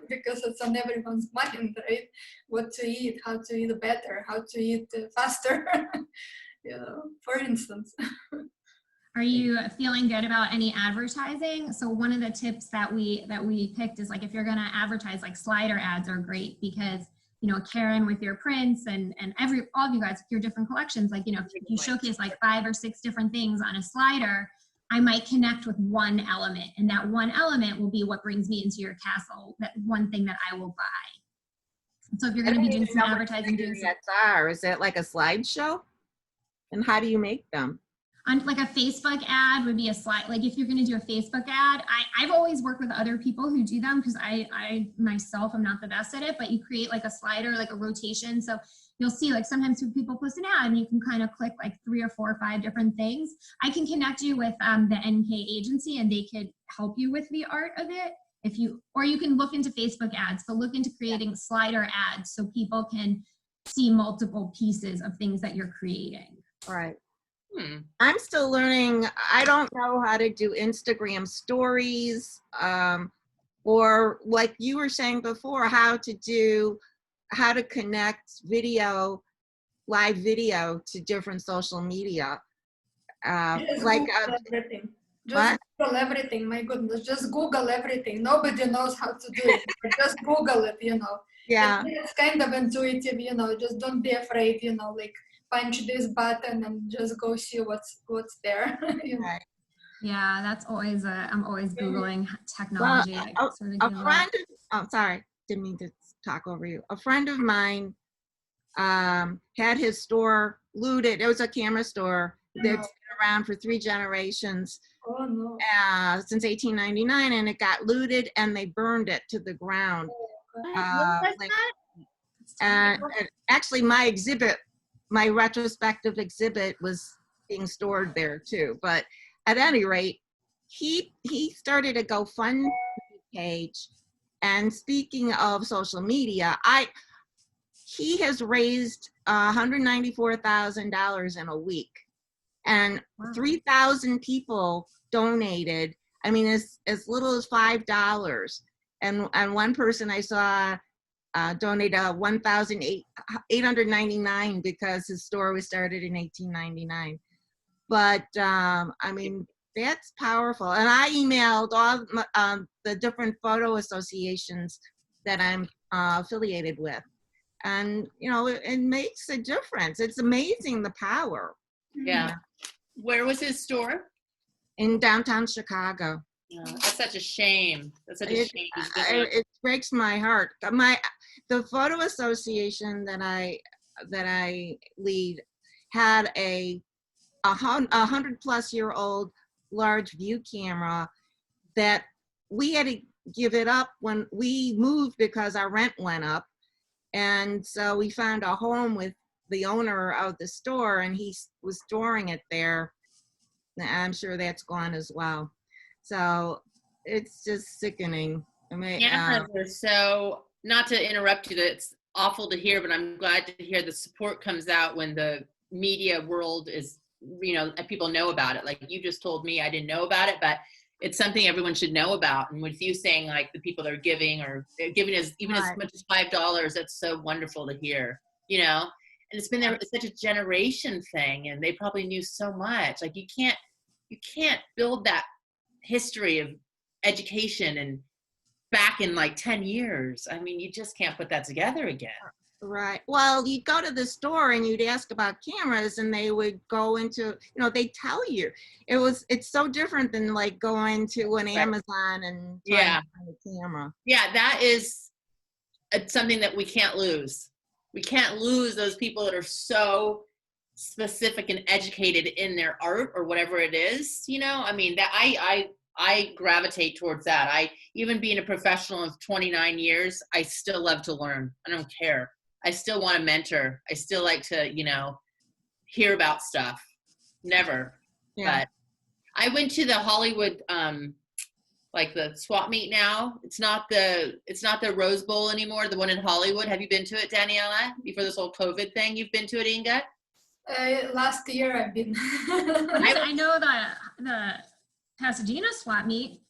Because it's on everyone's mind, right? What to eat, how to eat better, how to eat faster, you know, for instance. Are you feeling good about any advertising? So one of the tips that we picked is like, if you're gonna advertise, like slider ads are great because, you know, Karen with your prints and all of you guys with your different collections, like, you know, if you showcase like 5 or 6 different things on a slider, I might connect with one element, and that one element will be what brings me into your castle, that one thing that I will buy. So if you're going to be doing some advertising, is it like a slideshow? And how do you make them? On like a Facebook ad would be a slide. Like if you're going to do a Facebook ad, I've always worked with other people who do them because I myself am not the best at it, but you create like a slider, like a rotation. So you'll see like sometimes when people post an ad and you can kind of click like 3 or 4 or 5 different things. I can connect you with the NK agency and they could help you with the art of it. Or you can look into Facebook ads. So look into creating slider ads so people can see multiple pieces of things that you're creating. All right. I'm still learning. I don't know how to do Instagram stories, or like you were saying before, how to connect live video to different social media. Just Google everything. My goodness, just Google everything. Nobody knows how to do it. But just Google it, you know. Yeah. It's kind of intuitive, you know. Just don't be afraid, you know. Like punch this button and just go see what's there. You know? Right. Yeah, that's always I'm always Googling Well, technology. a friend of, oh, sorry, didn't mean to talk over you. A friend of mine had his store looted. It was a camera store that's been around for 3 generations. Oh no. Since 1899, and it got looted and they burned it to the ground. And actually my exhibit, my retrospective exhibit was being stored there too. But at any rate, he started a GoFundMe page. And speaking of social media, he has raised $194,000 in a week, and 3,000 people donated. I mean, as little as $5. And one person I saw donated $1,899 because his store was started in 1899. But I mean, that's powerful. And I emailed all the different photo associations that I'm affiliated with. And, you know, it makes a difference. It's amazing the power. Yeah. Where was his store? In downtown Chicago. Oh, that's such a shame. That's such a shame. It breaks my heart. The photo association that I lead had a 100-plus-year-old large view camera that we had to give it up when we moved because our rent went up. And so we found a home with the owner of the store, and he was storing it there. I'm sure that's gone as well. So it's just sickening. I mean, cameras are so, not to interrupt you, that's awful to hear, but I'm glad to hear the support comes out when the media world is, you know, people know about it. Like you just told me, I didn't know about it, but it's something everyone should know about. And with you saying like the people that are giving, or they're giving as even as much as $5, that's so wonderful to hear, you know. And it's been there, it's such a generation thing, and they probably knew so much. Like you can't build that history of education and back in like 10 years. I mean, you just can't put that together again. Right. Well, you'd go to the store and you'd ask about cameras, and they would go into, you know, they tell you. It's so different than like going to an Amazon and trying to find a camera. Yeah, that is something that we can't lose. We can't lose those people that are so specific and educated in their art or whatever it is, you know. I mean, that I gravitate towards that. Even being a professional of 29 years, I still love to learn. I don't care. I still want to mentor. I still like to, you know, hear about stuff. Never. Yeah. But I went to the Hollywood, like the swap meet now. It's not the Rose Bowl anymore, the one in Hollywood. Have you been to it, Daniella? Before this whole COVID thing, you've been to it, Inga? Last year I've been. I know the Pasadena swap meet.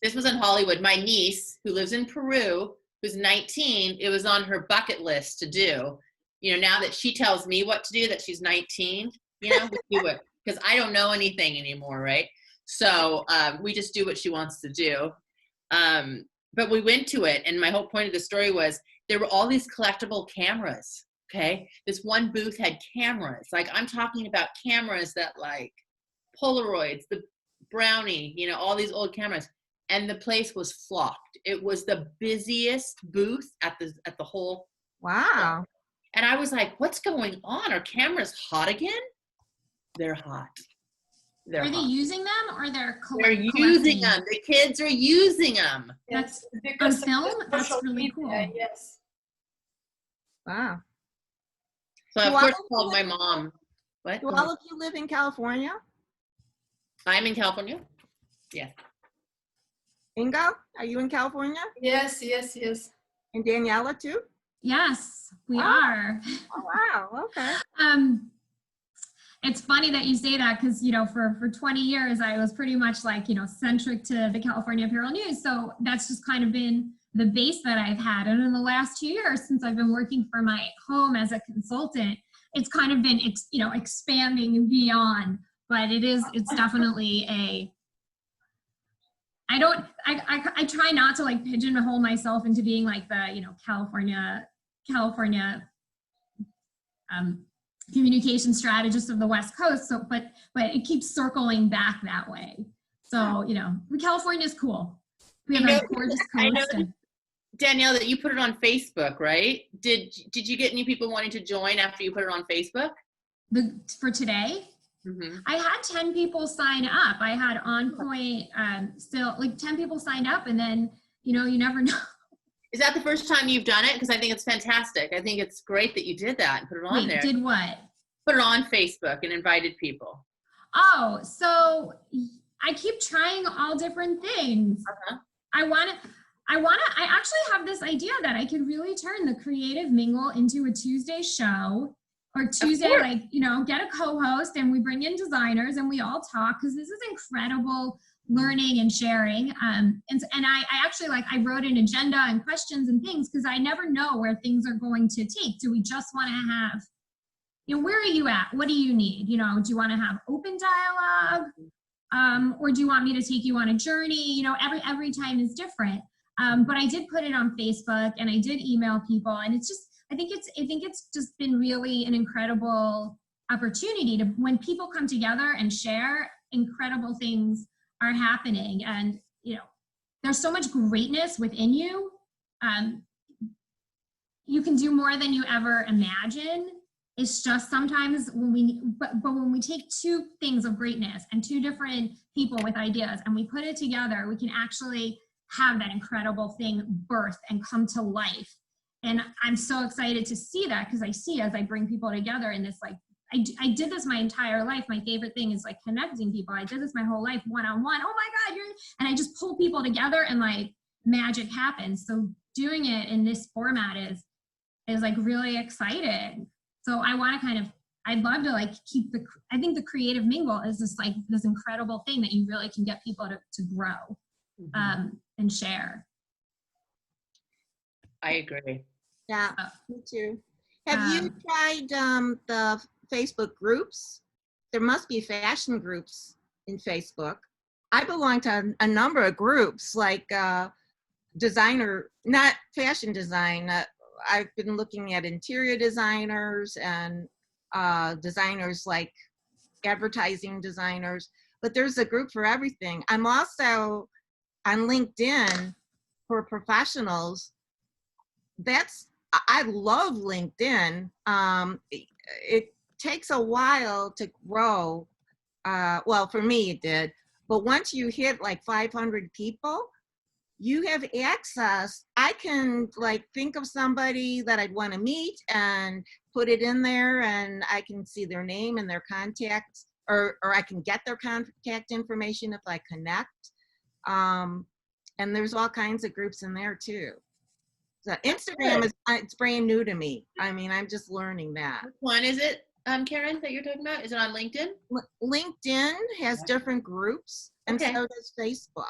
This was in Hollywood. My niece, who lives in Peru, who's 19, it was on her bucket list to do. You know, now that she tells me what to do, that she's 19, you know, we do it. Because I don't know anything anymore, right? So we just do what she wants to do. But we went to it, and my whole point of the story was there were all these collectible cameras, okay? This one booth had cameras. Like, I'm talking about cameras that, like, Polaroids, the Brownie, you know, all these old cameras. And the place was flocked. It was the busiest booth at the whole. Wow. Store. And I was like, what's going on? Are cameras hot again? They're hot. Are they using them, or they're collecting? Using them. The kids are using them. That's on film. That's really cool. Yes. Wow. So of course I called my mom. What? Do all of you live in California? I'm in California. Yeah. Inga, are you in California? Yes. And Daniella too? Yes, we are. Oh, wow. Okay. It's funny that you say that, because, you know, for 20 years, I was pretty much like, you know, centric to the California Apparel News. So that's just kind of been the base that I've had. And in the last 2 years, since I've been working for my home as a consultant, it's kind of been, you know, expanding beyond but it's definitely I try not to like pigeonhole myself into being like the, you know, California communication strategist of the West Coast. So, but it keeps circling back that way. So, you know, California is cool. We have a gorgeous I know, coast. Danielle, that you put it on Facebook, right? Did you get any people wanting to join after you put it on Facebook? For today? Mm-hmm. I had 10 people sign up. I had on point, still like 10 people signed up, and then, you know, you never know. Is that the first time you've done it? Because I think it's fantastic. I think it's great that you did that and put it on Wait, there. did what? Put it on Facebook and invited people. Oh, so I keep trying all different things. Uh-huh. I actually have this idea that I could really turn the Creative Mingle into a Tuesday show, or Tuesday, like, you know, get a co-host and we bring in designers and we all talk, because this is incredible learning and sharing. And I actually, like, I wrote an agenda and questions and things, because I never know where things are going to take. Do we just want to have, you know, where are you at? What do you need? You know, do you want to have open dialogue? Or do you want me to take you on a journey? You know, every time is different. But I did put it on Facebook and I did email people, and it's just, I think it's just been really an incredible opportunity to, when people come together and share, incredible things are happening. And, you know, there's so much greatness within you. You can do more than you ever imagine. It's just sometimes but when we take two things of greatness and two different people with ideas and we put it together, we can actually have that incredible thing birth and come to life. And I'm so excited to see that, because I see, as I bring people together in this, like, I did this my entire life. My favorite thing is like connecting people. I did this my whole life, one-on-one. Oh my God, and I just pull people together and like magic happens. So doing it in this format is like really exciting. So I want to I'd love to like I think the Creative Mingle is just like this incredible thing that you really can get people to grow and share. I agree. Yeah, me too. Have you tried the Facebook groups? There must be fashion groups in Facebook. I belong to a number of groups, like designer, not fashion design. I've been looking at interior designers and designers like advertising designers, but there's a group for everything. I'm also on LinkedIn for professionals. I love LinkedIn. It takes a while to grow. Well, for me it did. But once you hit like 500 people, you have access. I can like think of somebody that I'd want to meet and put it in there, and I can see their name and their contact, or I can get their contact information if I connect. And there's all kinds of groups in there too. So Instagram it's brand new to me. I mean, I'm just learning that. Which one is it, Karen, that you're talking about? Is it on LinkedIn? LinkedIn has different groups, and so does Facebook.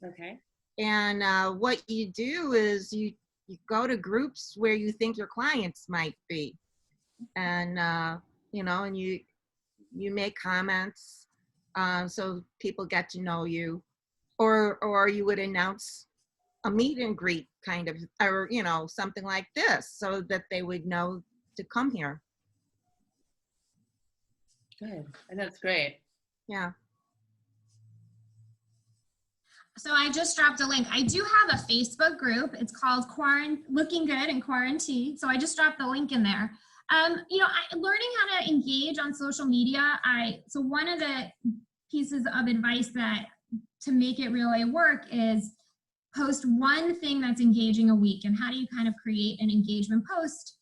Okay. And what you do is you go to groups where you think your clients might be, and you know, and you make comments so people get to know you, or you would announce a meet and greet kind of, or you know, something like this, so that they would know to come here. Good. And that's great. Yeah. So I just dropped a link. I do have a Facebook group. It's called Looking Good and QuaranTEA. So I just dropped the link in there. You know, learning how to engage on social media. So one of the pieces of advice that to make it really work is post one thing that's engaging a week. And how do you kind of create an engagement post?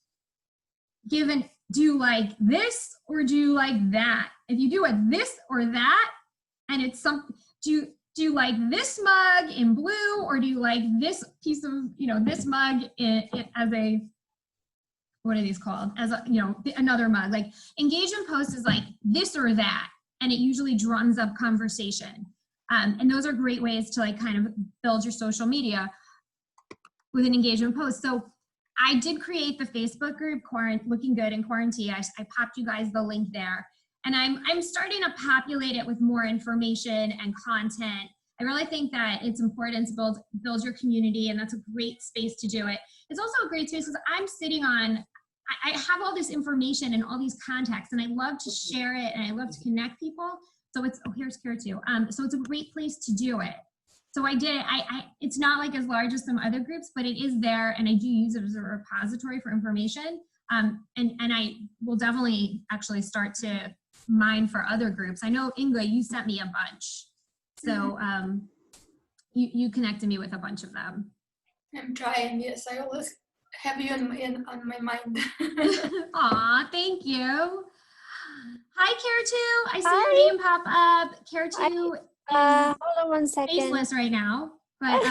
Given, do you like this or do you like that? If you do a this or that, and it's something, do you like this mug in blue, or do you like this piece of, you know, this mug as a, what are these called? As a, you know, another mug. Like engagement post is like this or that, and it usually drums up conversation. And those are great ways to like kind of build your social media with an engagement post. So I did create the Facebook group, Looking Good and QuaranTEA. I popped you guys the link there. And I'm starting to populate it with more information and content. I really think that it's important to build your community, and that's a great space to do it. It's also a great space because I'm sitting on, I have all this information and all these contacts, and I love to share it, and I love to connect people. So it's, oh, here's Care too. So it's a great place to do it. So I did, it's not like as large as some other groups, but it is there, and I do use it as a repository for information. And I will definitely actually start to mine for other groups. I know, Inga, you sent me a bunch. So you connected me with a bunch of them. I'm trying, yes. I always have you on my mind. Aw, thank you. Hi, Care2. I see Hi. your name pop up. Care2 is Hold on one second. faceless right now. But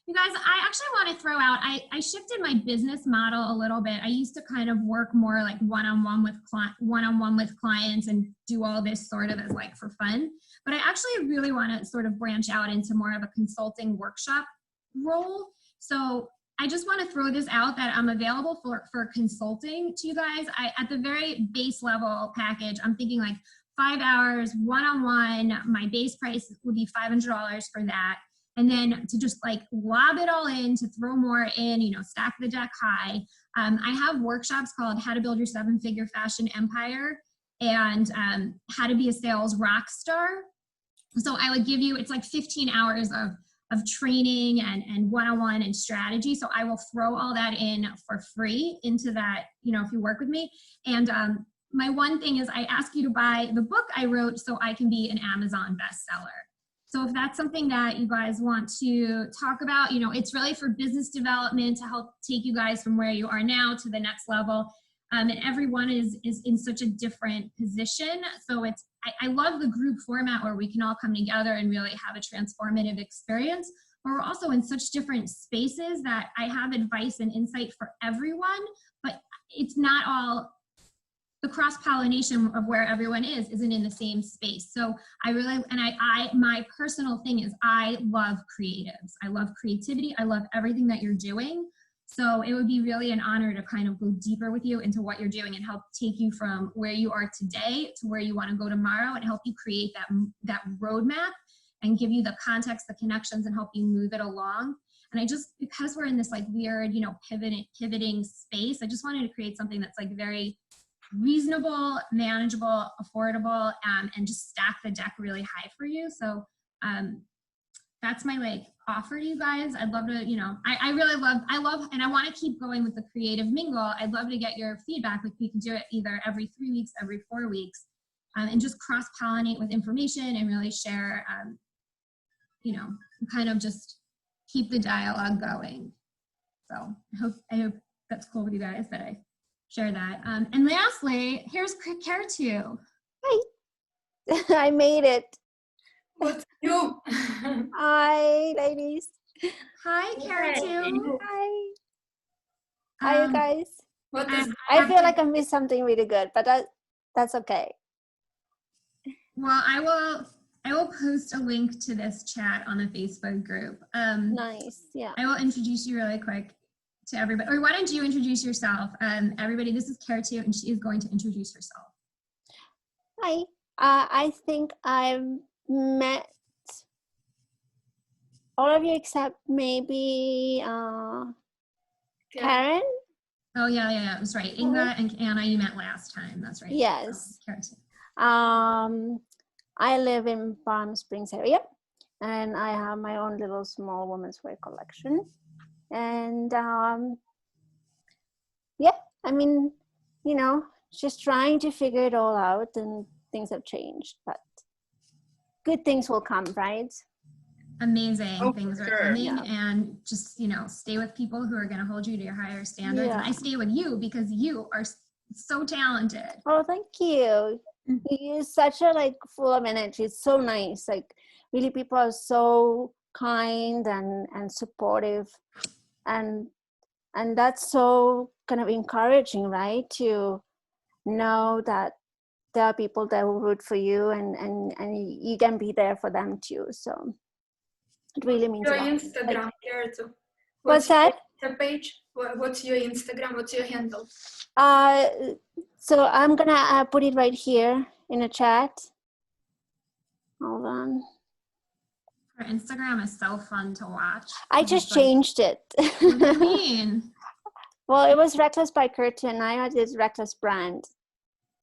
you guys, I actually want to throw out, I shifted my business model a little bit. I used to kind of work more like one-on-one with clients and do all this sort of as like for fun. But I actually really want to sort of branch out into more of a consulting workshop role. So I just want to throw this out that I'm available for consulting to you guys. At the very base level package, I'm thinking like 5 hours, one-on-one. My base price would be $500 for that. And then to just like lob it all in, to throw more in, you know, stack the deck high. I have workshops called How to Build Your 7-Figure Fashion Empire and How to Be a Sales Rock Star. So I would give you, it's like 15 hours of training and one-on-one and strategy. So I will throw all that in for free into that, you know, if you work with me. And my one thing is I ask you to buy the book I wrote so I can be an Amazon bestseller. So if that's something that you guys want to talk about, you know, it's really for business development to help take you guys from where you are now to the next level. And everyone is in such a different position. So it's, I love the group format where we can all come together and really have a transformative experience. But we're also in such different spaces that I have advice and insight for everyone, but it's not all, the cross-pollination of where everyone isn't in the same space. So I really, and my personal thing is I love creatives. I love creativity. I love everything that you're doing. So it would be really an honor to kind of go deeper with you into what you're doing and help take you from where you are today to where you want to go tomorrow and help you create that roadmap and give you the context, the connections, and help you move it along. And I just, because we're in this like weird, you know, pivoting space, I just wanted to create something that's like very reasonable, manageable, affordable, and just stack the deck really high for you. So that's my like offer to you guys. I'd love to, you know, I love, and I want to keep going with the creative mingle. I'd love to get your feedback. Like we can do it either every 3 weeks, every 4 weeks, and just cross-pollinate with information and really share, you know, kind of just keep the dialogue going. So I hope that's cool with you guys that I share that. And lastly, here's Care2. Hi. I made it. What's new? Hi, ladies. Hi, Care2. Hi. Hi, you guys. What is I feel like I missed something really good, but that's okay. Well, I will post a link to this chat on the Facebook group. Nice. Yeah. I will introduce you really quick to everybody. Or why don't you introduce yourself? Everybody, this is Care2, and she is going to introduce herself. Hi. I think I've met all of you except maybe Karen. Oh yeah, that's right. Inga and Anna, you met last time. That's right. Yes. So, Care2. I live in Palm Springs area, and I have my own little small women's wear collection. And yeah, I mean, you know, just trying to figure it all out, and things have changed, but good things will come, right? Amazing things are coming, Yeah. and just, you know, stay with people who are going to hold you to your higher standards. Yeah. And I stay with you because you are so talented. Oh, thank you. You're such a like full of energy. It's so nice. Like really, people are so kind and supportive, and that's so kind of encouraging, right? To know that there are people that will root for you, and you can be there for them too. So it really means a your lot. Instagram, Care2? What's that? Your page? What's your Instagram? What's your handle? So I'm gonna put it right here in the chat. Hold on. Her Instagram is so fun to watch. I just changed it. What do you mean? Well, it was Reckless by QuaranTEA, and now it is Reckless Brand.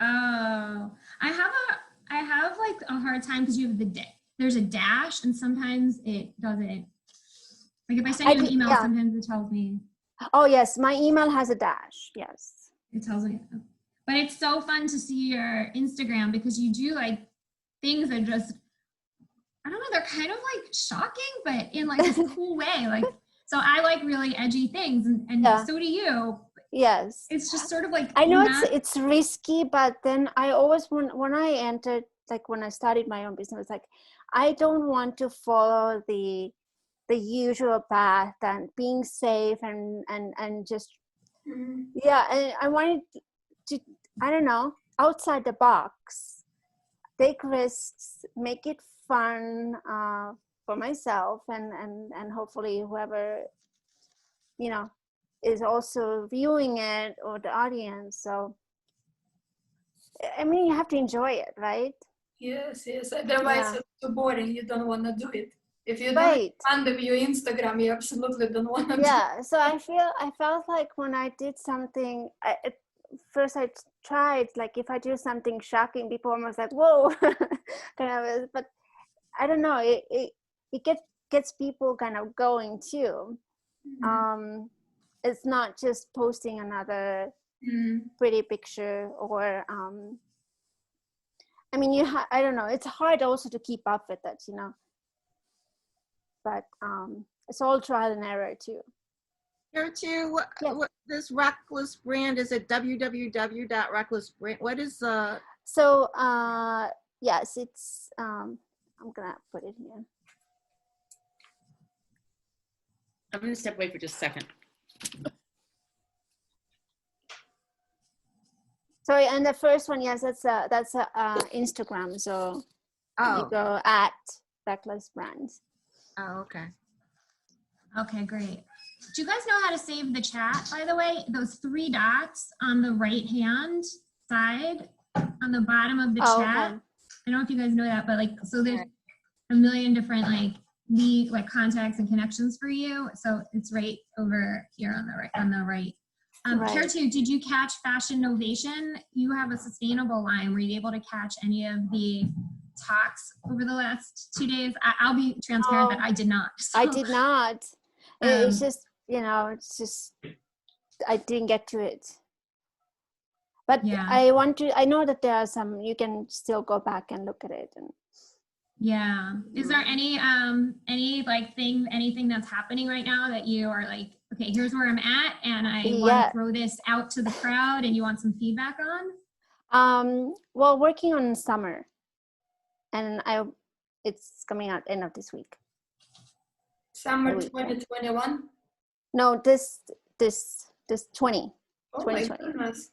Oh, I have like a hard time because you have there's a dash, and sometimes it doesn't. Like if I send you an email, sometimes it tells me. Oh yes, my email has a dash. Yes. It tells me. But it's so fun to see your Instagram because you do like things that just, I don't know, they're kind of like shocking, but in like this cool way. Like, so I like really edgy things, and so do you. Yes. It's just sort of like, I know it's risky, but then I always, when I entered, like when I started my own business, like I don't want to follow the usual path and being safe and just and I wanted to, I don't know, outside the box, take risks, make it fun for myself and hopefully whoever is also viewing it, or the audience. So I mean, you have to enjoy it, right? Yes. Otherwise it's too boring. You don't want to do it. If you Right. do it under your Instagram, you absolutely don't want to do it. So I felt like when I did something, first I tried, like if I do something shocking, people almost like, whoa, kind of, but I don't know, it gets people kind of going too. It's not just posting another pretty picture, or I mean, I don't know, it's hard also to keep up with it, but it's all trial and error too. Here too, what this Reckless Brand is at www.recklessbrand. What is So yes, it's I'm gonna put it here. I'm going to step away for just a second. Sorry, and the first one, yes, that's Instagram. So you go at Reckless Brands. Oh, okay. Okay, great. Do you guys know how to save the chat, by the way? Those 3 dots on the right-hand side on the bottom of the chat. Okay. I don't know if you guys know that, but like, so there's a million different like contacts and connections for you. So it's right over here on the right. Right. QuaranTEA, did you catch Fashion Novation? You have a sustainable line. Were you able to catch any of the talks over the last 2 days? I'll be transparent that I did not. So, I did not. It's just, it's just, I didn't get to it. But I know that there are some, you can still go back and look at it. And is there anything that's happening right now that you are like, okay, here's where I'm at, and I want to throw this out to the crowd, and you want some feedback on? Well, working on summer, and it's coming out end of this week. Summer 2021? No, this 20. Oh 2020. my goodness.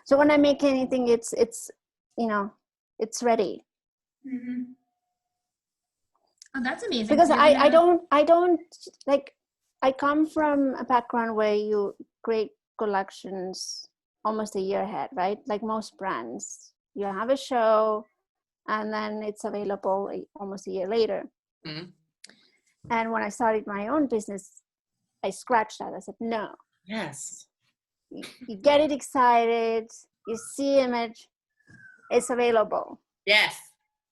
So when I make anything, it's it's ready. Mm-hmm. Oh, that's amazing. Because I don't like, I come from a background where you create collections almost a year ahead, right? Like most brands, you have a show and then it's available almost a year later. Mm-hmm. And when I started my own business, I scratched that. I said, no. Yes. You get it excited, you see image, it's available. Yes,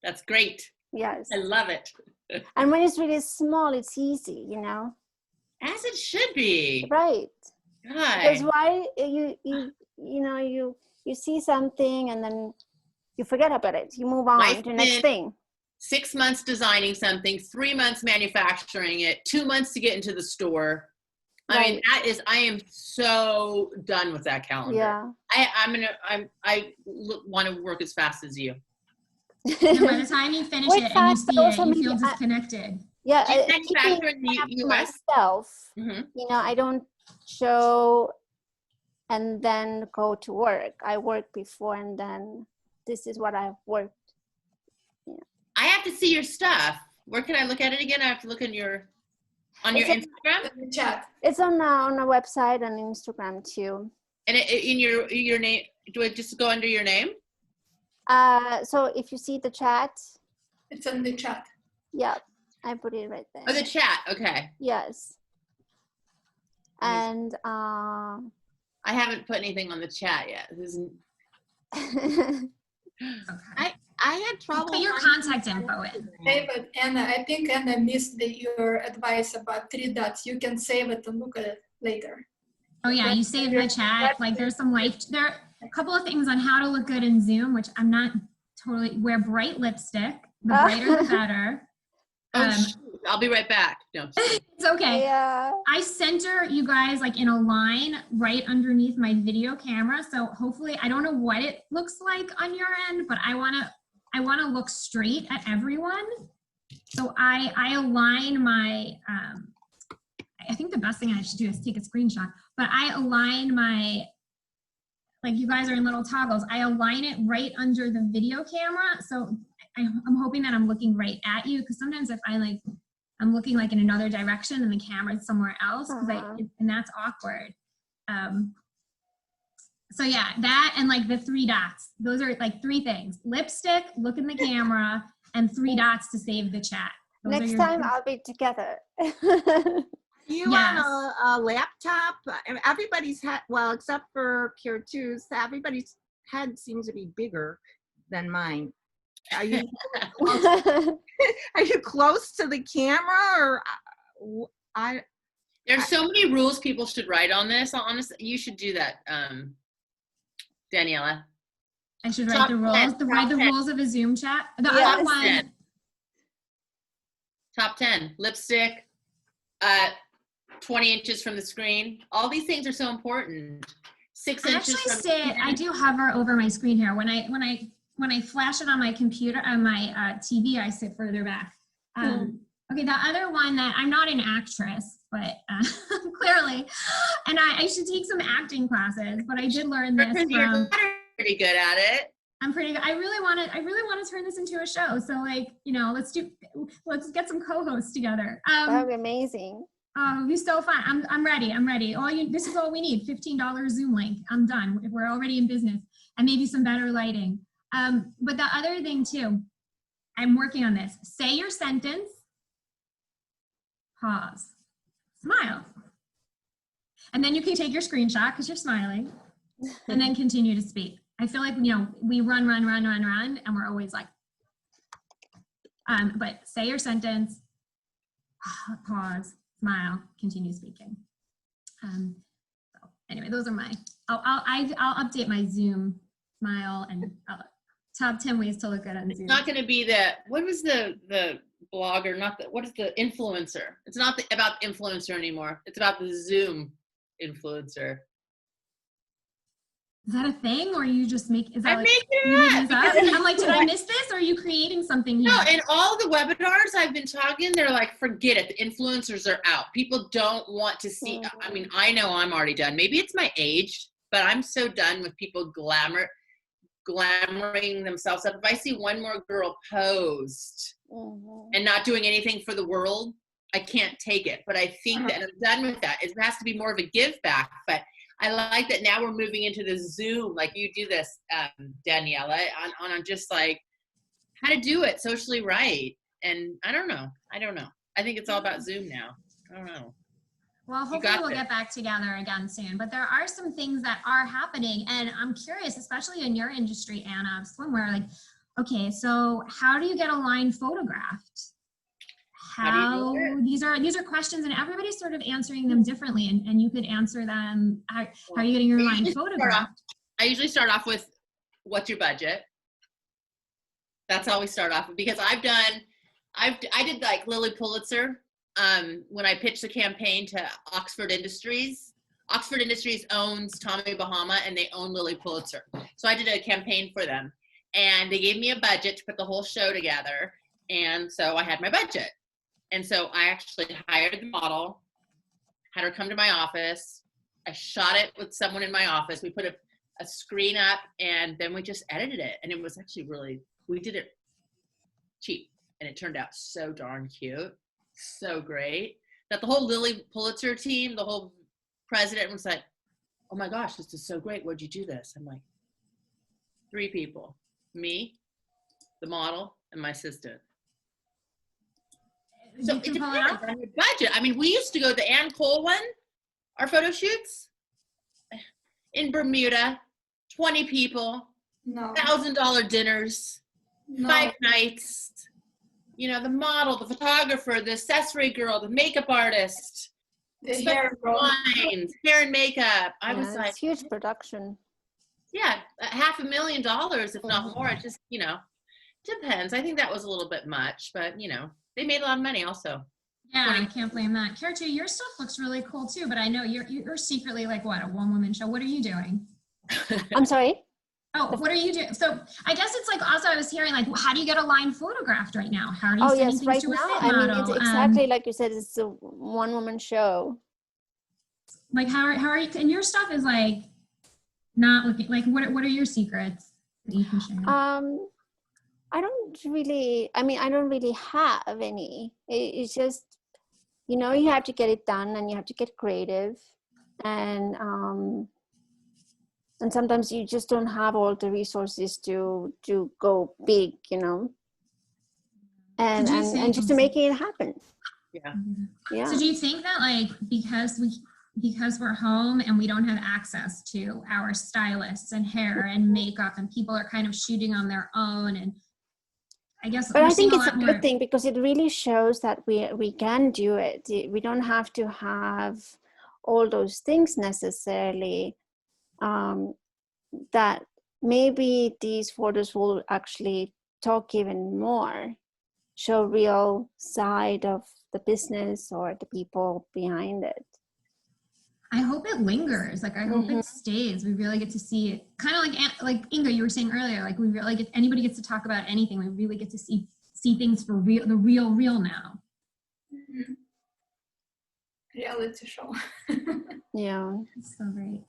that's great. Yes. I love it. And when it's really small, it's easy, As it should be. Right. God. Because why you see something and then you forget about it. You move on to the next thing. 6 months designing something, 3 months manufacturing it, 2 months to get into the store. Right. I mean, I am so done with that calendar. Yeah. I want to work as fast as you. And by the time you finish it and you see it, you feel disconnected. Yeah. Do you manufacture in the US? Myself, Mm-hmm. I don't show and then go to work. I work before and then this is what I've worked. I have to see your stuff. Where can I look at it again? I have to look in your. On your It's Instagram? In the chat. It's on a website and Instagram too. And in your name, do I just go under your name? So if you see the chat, It's in the chat. yeah, I put it right there. Oh, the chat. Okay. Yes. And I haven't put anything on the chat yet. This is, Okay. I had trouble. Put your finding contact info in. Save it. Anna, I think Anna missed your advice about 3 dots. You can save it and look at it later. Oh yeah, you saved the chat. Like there's some there are a couple of things on how to look good in Zoom, which I'm not totally. Wear bright lipstick. The brighter the better. oh, shoot. I'll be right back. No. It's okay. yeah. I center you guys like in a line right underneath my video camera. So hopefully, I don't know what it looks like on your end, but I wanna look straight at everyone. So I align my, I think the best thing I should do is take a screenshot, but I align my, like you guys are in little toggles, I align it right under the video camera. So I'm hoping that I'm looking right at you, because sometimes if I'm looking like in another direction and the camera's somewhere else, and that's awkward. So yeah, that and like the 3 dots, those are like 3 things: lipstick, look in the camera, and 3 dots to save the chat. Those are Next your time 3. I'll be together. You Yes. on a laptop? Everybody's head, well, except for Q2's, everybody's head seems to be bigger than mine. Are you are you close to the camera, or There's so many rules people should write on this. Honestly, you should do that, Daniela. I should write Top the rules, 10, write the top 10. rules of a Zoom chat. The Yes. other one, 10. Top 10. Lipstick, 20 inches from the screen. All these things are so important. 6 I inches actually from I do hover over my screen here. When I flash it on my computer, on my TV, I sit further back. Okay, the other one that I'm not an actress, but clearly, and I should take some acting classes, but I did learn this You're from. pretty good at it. I'm pretty good. I really want to turn this into a show. So like, let's get some co-hosts together. That would be amazing. It'd be so fun. I'm ready. This is all we need. $15 Zoom link. I'm done. We're already in business, and maybe some better lighting. But the other thing too, I'm working on this. Say your sentence, pause, smile. And then you can take your screenshot because you're smiling, and then continue to speak. I feel like, we run, and we're always like, but say your sentence, pause, smile, continue speaking. So anyway, those are I'll update my Zoom smile and top 10 ways to look good on Zoom. It's not going to be what was the blogger, what is the influencer? It's not about the influencer anymore. It's about the Zoom influencer. Is that a thing, or you just make? Is that I'm like, making you it make up. this up? I'm like, did I miss this, or are you creating something here? No, in all the webinars I've been talking, they're like, forget it. The influencers are out. People don't want to see. I mean, I know I'm already done. Maybe it's my age, but I'm so done with people glamoring themselves up. If I see one more girl post and not doing anything for the world, I can't take it. But I think that I'm done with that. It has to be more of a give back. But I like that now we're moving into the Zoom, like you do this, Daniela, on just like how to do it socially right. And I don't know. I think it's all about Zoom now. I don't know. Well, hopefully we'll get back together again soon. But there are some things that are happening, and I'm curious, especially in your industry, Anna, of swimwear. Like, okay, so how do you get a line photographed? These are questions, and everybody's sort of answering them differently, and you could answer them. How are you getting your line photographed? I usually start off with, what's your budget? That's how we start off with, because I did like Lily Pulitzer when I pitched the campaign to Oxford Industries. Oxford Industries owns Tommy Bahama, and they own Lily Pulitzer. So I did a campaign for them, and they gave me a budget to put the whole show together. And so I had my budget. And so I actually hired the model, had her come to my office. I shot it with someone in my office. We put a screen up, and then we just edited it. And it was actually we did it cheap, and it turned out so darn cute. So great. that the whole Lilly Pulitzer team, the whole president was like, oh my gosh, this is so great. Where'd you do this? I'm like, 3 people, me, the model, and my assistant. So it depends on your budget. I mean, we used to go to the Ann Cole one, our photo shoots in Bermuda, 20 people, No. $1,000 dinners, No. 5 nights. You know, the model, the photographer, the accessory girl, the makeup artist, The hair girl. wines, hair and makeup. I was Yeah, like, it's huge production. yeah, $500,000, if not more. It just, you know, depends. I think that was a little bit much, but you know, they made a lot of money also. Yeah, I can't blame that. QuaranTEA, your stuff looks really cool too, but I know you're secretly like what, a one-woman show. What are you doing? I'm sorry? Oh, what are you doing? So I guess it's like also I was hearing like, how do you get a line photographed right now? How are you Oh, sending yes, things right to a now, fit I mean, model? it's exactly like you said, it's a one-woman show. Like how are you? And your stuff is like not looking like what are your secrets that you can share? I don't really have any. It's just, you know, you have to get it done and you have to get creative. And sometimes you just don't have all the resources to go big, you know, and just to make it happen. Yeah. Yeah. So do you think that like because we're home and we don't have access to our stylists and hair and makeup and people are kind of shooting on their own, and I guess But we're I think seeing it's a lot good more- thing because it really shows that we can do it. We don't have to have all those things necessarily. That maybe these photos will actually talk even more, show real side of the business or the people behind it. I hope it lingers. Like I hope Mhm. it stays. We really get to see it. Kind of like Inga, you were saying earlier. Like we really, like if anybody gets to talk about anything, we really get to see things for real, the real now. Mhm. Reality show. Yeah. That's so great.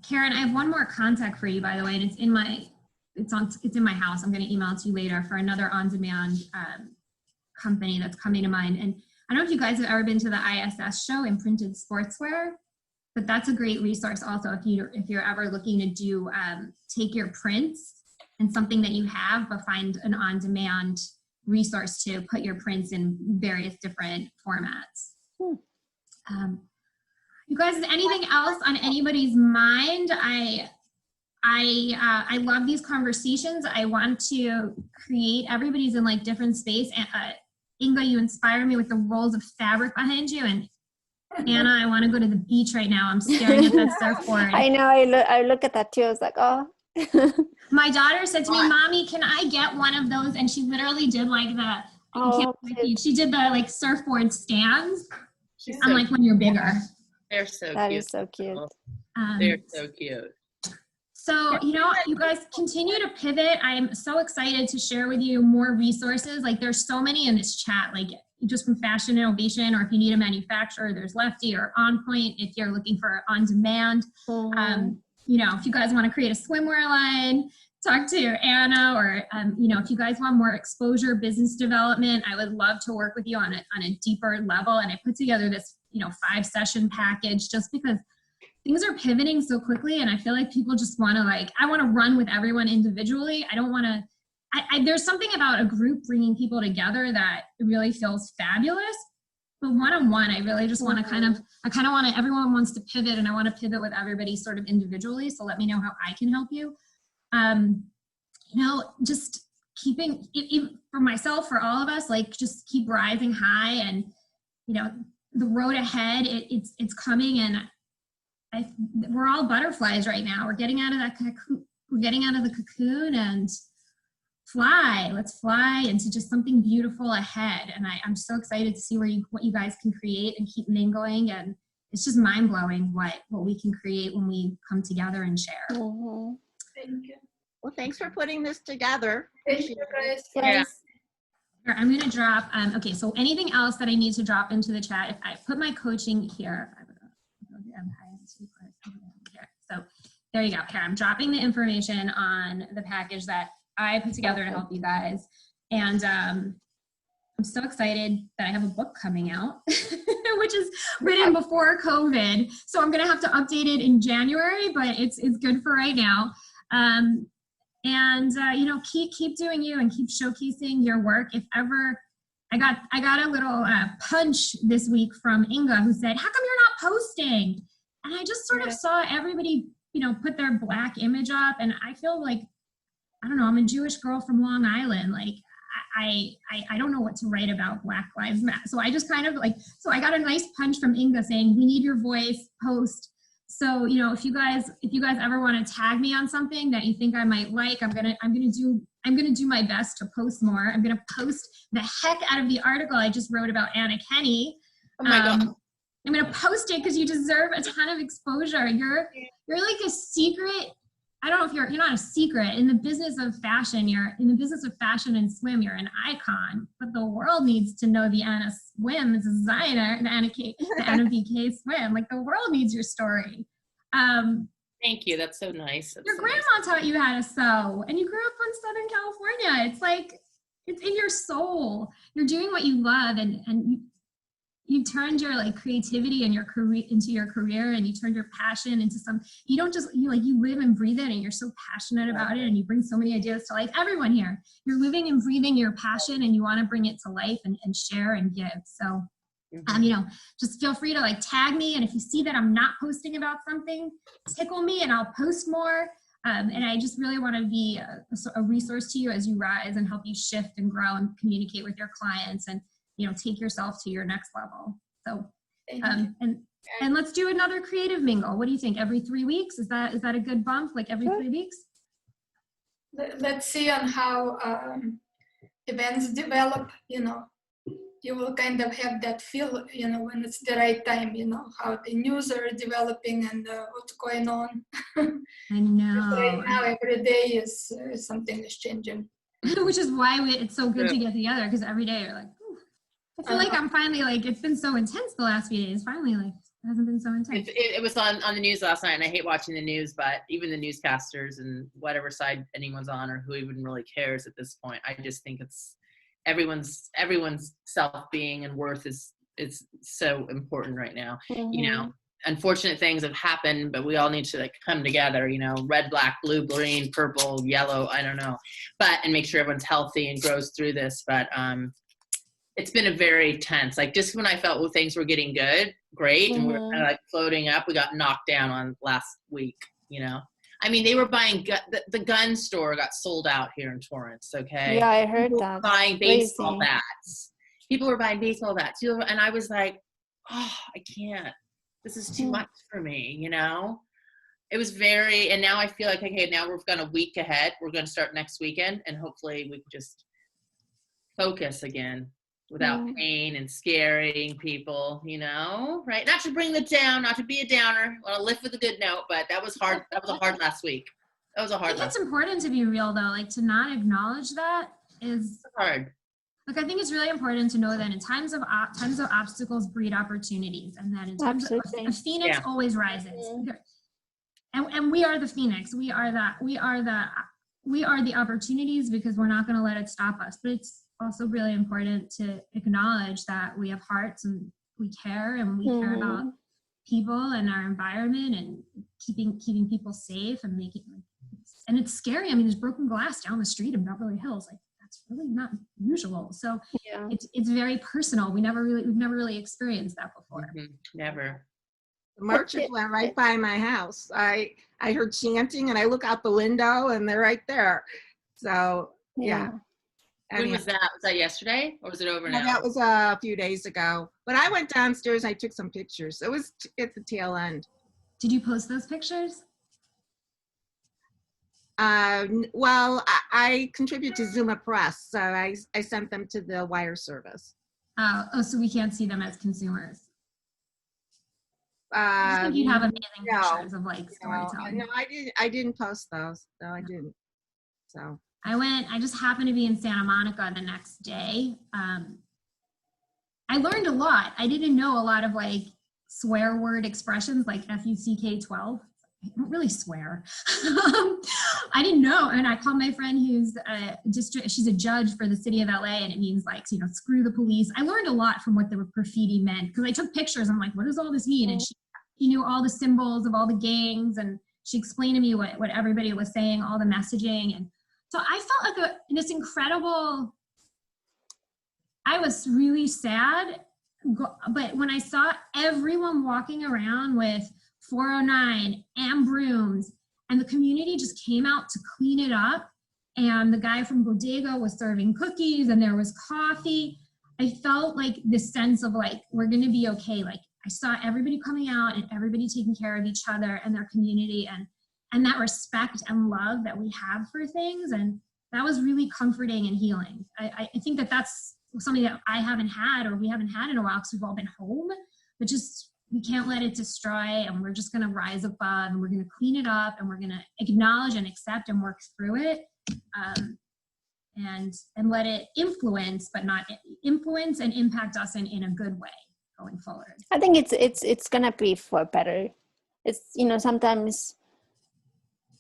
Karen, I have one more contact for you, by the way, and it's in my house. I'm going to email it to you later for another on-demand company that's coming to mind. And I don't know if you guys have ever been to the ISS show, Imprinted Sportswear, but that's a great resource also if you're ever looking to do take your prints and something that you have, but find an on-demand resource to put your prints in various different formats. You guys, is anything else on anybody's mind? I love these conversations. I want to create, everybody's in like different space. Inga, you inspire me with the rolls of fabric behind you. And Anna, I want to go to the beach right now. I'm staring at that surfboard. I know, I look at that too. I was like, oh. My daughter said to me, Mommy, can I get one of those? And she literally did like she did the like surfboard stands. I'm like, when you're bigger. They're so cute. That is so cute. They're so cute. So, you know, you guys continue to pivot. I'm so excited to share with you more resources. Like there's so many in this chat, like just from fashion innovation, or if you need a manufacturer, there's Lefty or On Point if you're looking for on demand. You know, if you guys want to create a swimwear line, talk to Anna, or, you know, if you guys want more exposure, business development, I would love to work with you on a deeper level. And I put together this, you know, 5-session package just because things are pivoting so quickly. And I feel like people just want to I want to run with everyone individually. I don't want to, there's something about a group bringing people together that really feels fabulous. But one-on-one, I really just want to everyone wants to pivot, and I want to pivot with everybody sort of individually. So let me know how I can help you. You know, just keeping for myself, for all of us, like just keep rising high, and you know, the road ahead, it's coming, and we're all butterflies right now. We're getting out of that cocoon. We're getting out of the cocoon and let's fly into just something beautiful ahead. And I'm so excited to see what you guys can create and keep mingling. And it's just mind blowing what we can create when we come together and share. Mm-hmm. Thank you. Well, thanks for putting this together. Thank you, guys. Yes. Here, I'm going to drop, okay, so anything else that I need to drop into the chat, if I put my coaching here, so there you go. Here, I'm dropping the information on the package that I put together to help you guys. And I'm so excited that I have a book coming out, which which is written before COVID. So I'm going to have to update it in January, but it's good for right now. You know, keep doing you and keep showcasing your work. If ever, I got a little punch this week from Inga, who said, "How come you're not posting?" And I just sort of saw everybody, you know, put their Black image up, and I feel like, I don't know, I'm a Jewish girl from Long Island. Like, I don't know what to write about Black Lives Matter. So I just kind of like, so I got a nice punch from Inga saying, "We need your voice, post." So, you know, if you guys ever want to tag me on something that you think I might like, I'm gonna do my best to post more. I'm gonna post the heck out of the article I just wrote about Anna Kenny. Oh my God. I'm gonna post it because you deserve a ton of exposure. You're like a secret. I don't know if you're not a secret in the business of fashion. You're in the business of fashion and swim. You're an icon, but the world needs to know the Anna Swim designer, the Anna BK Swim. Like, the world needs your story. Thank you. That's so nice. Your grandma taught you how to sew, and you grew up in Southern California. It's like, it's in your soul. You're doing what you love, and you turned your like creativity and your career into your career, and you turned your passion into you don't just, you live and breathe it, and you're so passionate about it, and you bring so many ideas to life. Everyone here, you're living and breathing your passion, and you want to bring it to life and share and give. So, you know, just feel free to like tag me. And if you see that I'm not posting about something, tickle me and I'll post more. And I just really want to be a resource to you as you rise and help you shift and grow and communicate with your clients and, you know, take yourself to your next level. So, and let's do another creative mingle. What do you think? Every 3 weeks? Is that a good bump? Like every 3 weeks? Let's see on how events develop, you know. You will kind of have that feel, you know, when it's the right time, you know, how the news are developing and what's going on. I know. Right now, every day is something is changing. Which is why it's so good to get together, because every day you're like, ooh. I feel like I'm finally like, it's been so intense the last few days. Finally, like, it hasn't been so intense. It was on the news last night, and I hate watching the news, but even the newscasters and whatever side anyone's on or who even really cares at this point, I just think it's everyone's self-being and worth is so important right now. You know, unfortunate things have happened, but we all need to like come together, you know, red, black, blue, green, purple, yellow, I don't know, and make sure everyone's healthy and grows through this. But it's been a very tense, like just when I felt things were getting great, and we were kind of like floating up, we got knocked down on last week, you know. I mean, they were buying, the gun store got sold out here in Torrance, okay? Yeah, I heard People that. were buying baseball bats. People were buying baseball bats. And I was like, oh, I can't. This is too much for me, you know? It was and now I feel like, okay, now we've got a week ahead. We're going to start next weekend, and hopefully we can just focus again without pain and scaring people, you know, right? Not to bring them down, not to be a downer. I want to lift with a good note, but that was hard. That was a hard last week. I think it's important to be real, though. Like, to not acknowledge that is hard. Like, I think it's really important to know that in times of obstacles breed opportunities, and that in times of a phoenix always rises. And we are the phoenix. We are the opportunities, because we're not going to let it stop us. But it's also really important to acknowledge that we have hearts and we care, and we care about people and our environment and keeping people safe and and it's scary. I mean, there's broken glass down the street in Beverly Hills. Like, that's really not usual. So it's very personal. We've never really experienced that before. Never. The marchers went right by my house. I heard chanting, and I look out the window, and they're right there. So yeah. When was that? Was that yesterday, or was it over now? That was a few days ago. But I went downstairs and I took some pictures. It was at the tail end. Did you post those pictures? Well, I contribute to Zuma Press, so I sent them to the wire service. So we can't see them as consumers. I think you'd have amazing pictures of like storytelling. No, I didn't post those. No, I didn't. So I just happened to be in Santa Monica the next day. I learned a lot. I didn't know a lot of like swear word expressions like FUCK12. I don't really swear. I didn't know. And I called my friend who's she's a judge for the city of LA, and it means like, you know, screw the police. I learned a lot from what the graffiti meant because I took pictures. I'm like, what does all this mean? And she knew all the symbols of all the gangs, and she explained to me what everybody was saying, all the messaging. And so I felt like this incredible, I was really sad. But when I saw everyone walking around with 409 and brooms, and the community just came out to clean it up, and the guy from Bodega was serving cookies, and there was coffee, I felt like this sense of like, we're gonna be okay. Like I saw everybody coming out and everybody taking care of each other and their community, and that respect and love that we have for things. And that was really comforting and healing. I think that's something that I haven't had, or we haven't had in a while, because we've all been home, but just, we can't let it destroy, and we're just going to rise above, and we're going to clean it up, and we're going to acknowledge and accept and work through it, and let it influence, but not influence and impact us in a good way going forward. I think it's going to be for better. It's, you know, sometimes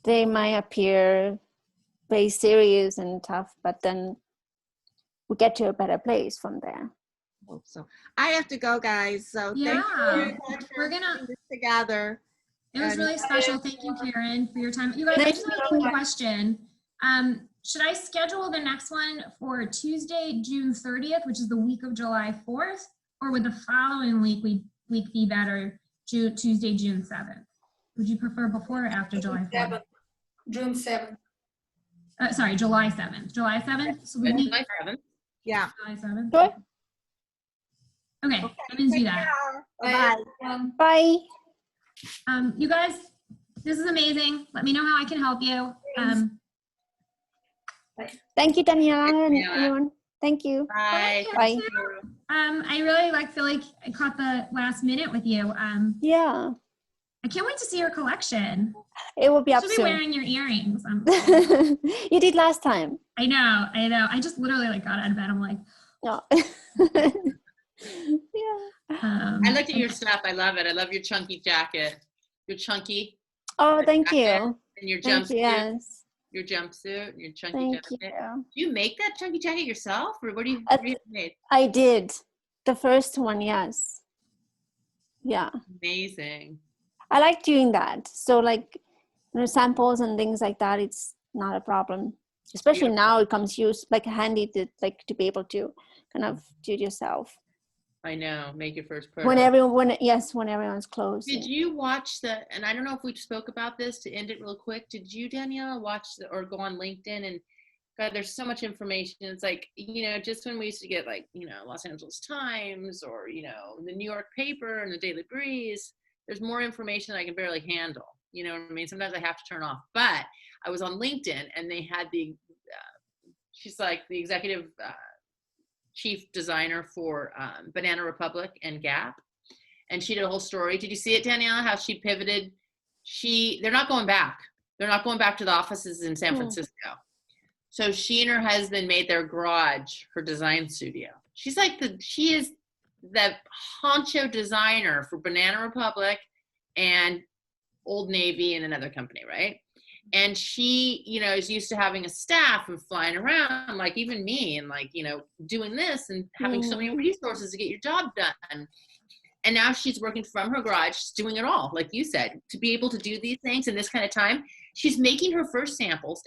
they might appear very serious and tough, but then we get to a better place from there. Hope so. I have to go, guys. So Yeah, thank you very much for we're gonna putting this together. It was really special. Thank you, Karen, for your time. You guys, I just have a quick question. Should I schedule the next one for Tuesday, June 30th, which is the week of July 4th, or would the following week be better, Tuesday, June 7th? Would you prefer before or after July 4th? June 7th. Sorry, July 7th. July 7th? So we July 7th. Yeah. July 7th? Sure. Okay, I'm gonna do that. Bye. Bye. You guys, this is amazing. Let me know how I can help you. Thank you, Daniella, and Daniella. everyone. Thank you. Bye. Bye. I really feel like I caught the last minute with you. Yeah, I can't wait to see your collection. it will be You up should be soon. wearing your earrings. You did last time. I know. I just literally got out of bed. I'm like, No. Yeah. I looked at your stuff. I love it. I love your chunky jacket. Your chunky. Oh, thank jacket you. And your Thank jumpsuit. you. Yes. Your jumpsuit. And your chunky Thank jacket. you. Do you make that chunky jacket yourself, or what do you made? I did the first one. Yes. Yeah. Amazing. I like doing that. So like, you know, samples and things like that, it's not a problem. Especially now it comes handy to be able to kind of do it yourself. I know. Make your first prototype. When everyone's closed. Did you watch and I don't know if we spoke about this to end it real quick. Did you, Daniella, watch or go on LinkedIn? And God, there's so much information. It's like, you know, just when we used to get like, you know, Los Angeles Times or, you know, the New York paper and the Daily Breeze, there's more information I can barely handle. You know what I mean? Sometimes I have to turn off. But I was on LinkedIn and they had she's like the executive chief designer for Banana Republic and Gap. And she did a whole story. Did you see it, Daniella, how she pivoted? They're not going back. They're not going back to the offices in San Francisco. So she and her husband made their garage her design studio. She is the honcho designer for Banana Republic and Old Navy and another company, right? And she, you know, is used to having a staff and flying around, like even me, and like, you know, doing this and having so many resources to get your job done. And now she's working from her garage, she's doing it all, like you said, to be able to do these things in this kind of time. She's making her first samples.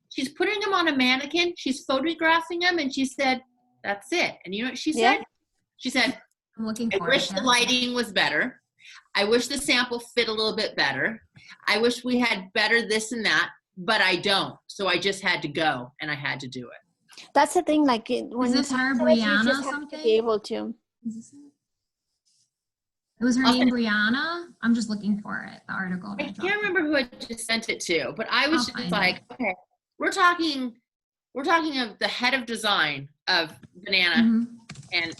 She's putting them on a mannequin. She's photographing them, and she said, "That's it." And you know what she said? She said, I'm looking "I for wish the lighting was better. I wish the sample fit a little bit better. I wish we had better this and that, but I don't. So I just had to go, and I had to do it." That's the thing. Like when Is this her, Brianna, you just have something? to be able to. Is this it? It was her name, Brianna. I'm just looking for it. The article. I can't remember who I just sent it to, but I was I'll just find like, okay, we're talking of the head of design of Banana. Mm-hmm.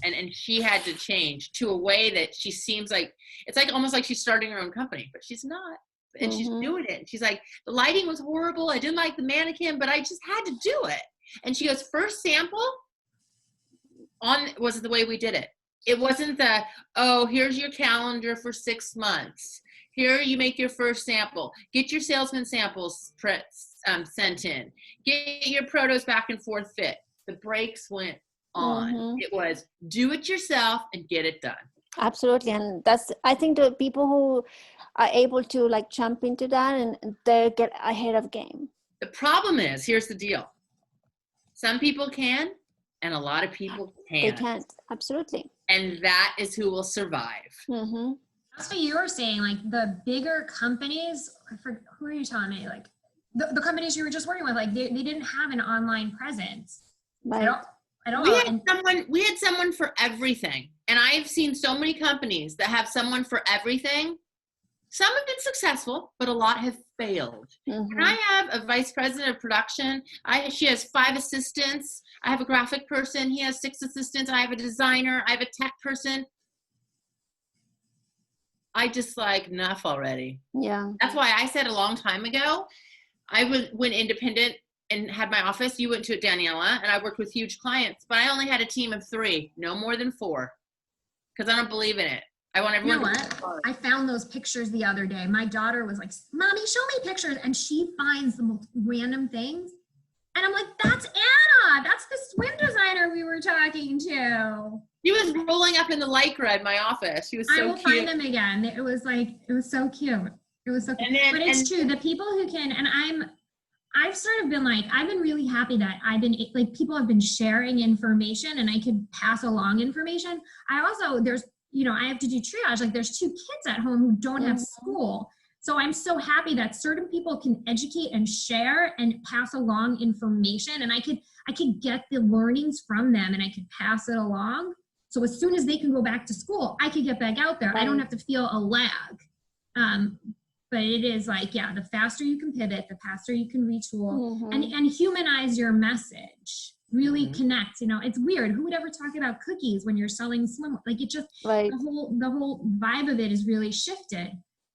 And she had to change to a way that she seems like, it's like almost like she's starting her own company, but she's not. And she's doing it. And she's like, the lighting was horrible. I didn't like the mannequin, but I just had to do it. And she goes, first sample was the way we did it. It wasn't here's your calendar for 6 months. Here you make your first sample. Get your salesman samples sent in. Get your protos back and forth fit. The brakes went on. Mhm. It was do it yourself and get it done. Absolutely. And that's, I think the people who are able to like jump into that and they get ahead of game. The problem is, here's the deal. Some people can, and a lot of people can't. They can't. Absolutely. And that is who will survive. Mm-hmm. That's what you were saying, like the bigger companies, who are you telling me? Like the companies you were just working with, like they didn't have an online presence Right. at all. We had someone for everything. And I've seen so many companies that have someone for everything. Some have been successful, but a lot have failed. Mm-hmm. And I have a vice president of production. She has 5 assistants. I have a graphic person. He has 6 assistants. I have a designer. I have a tech person. I just like enough already. Yeah. That's why I said a long time ago, I went independent and had my office. You went to it, Daniella, and I worked with huge clients, but I only had a team of 3, no more than 4, because I don't believe in it. I want everyone. You know what? I found those pictures the other day. My daughter was like, "Mommy, show me pictures," and she finds the most random things, and I'm like, "That's Anna. That's the swim designer we were talking to." She was rolling up in the Lycra in my office. She was so cute. I will find them again. It was so cute. It was so cute. But it's true. The people who can, and I've sort of been like, I've been really happy that I've been like, people have been sharing information and I could pass along information. I also, I have to do triage. Like there's 2 kids at home who don't have school. So I'm so happy that certain people can educate and share and pass along information. And I could get the learnings from them and I could pass it along. So as soon as they can go back to school, I could get back out there. I don't have to feel a lag. But it is like, yeah, the faster you can pivot, the faster you can retool and humanize your message. Really connect. It's weird. Who would ever talk about cookies when you're selling swim? Like it just, Right. the whole vibe of it is really shifted.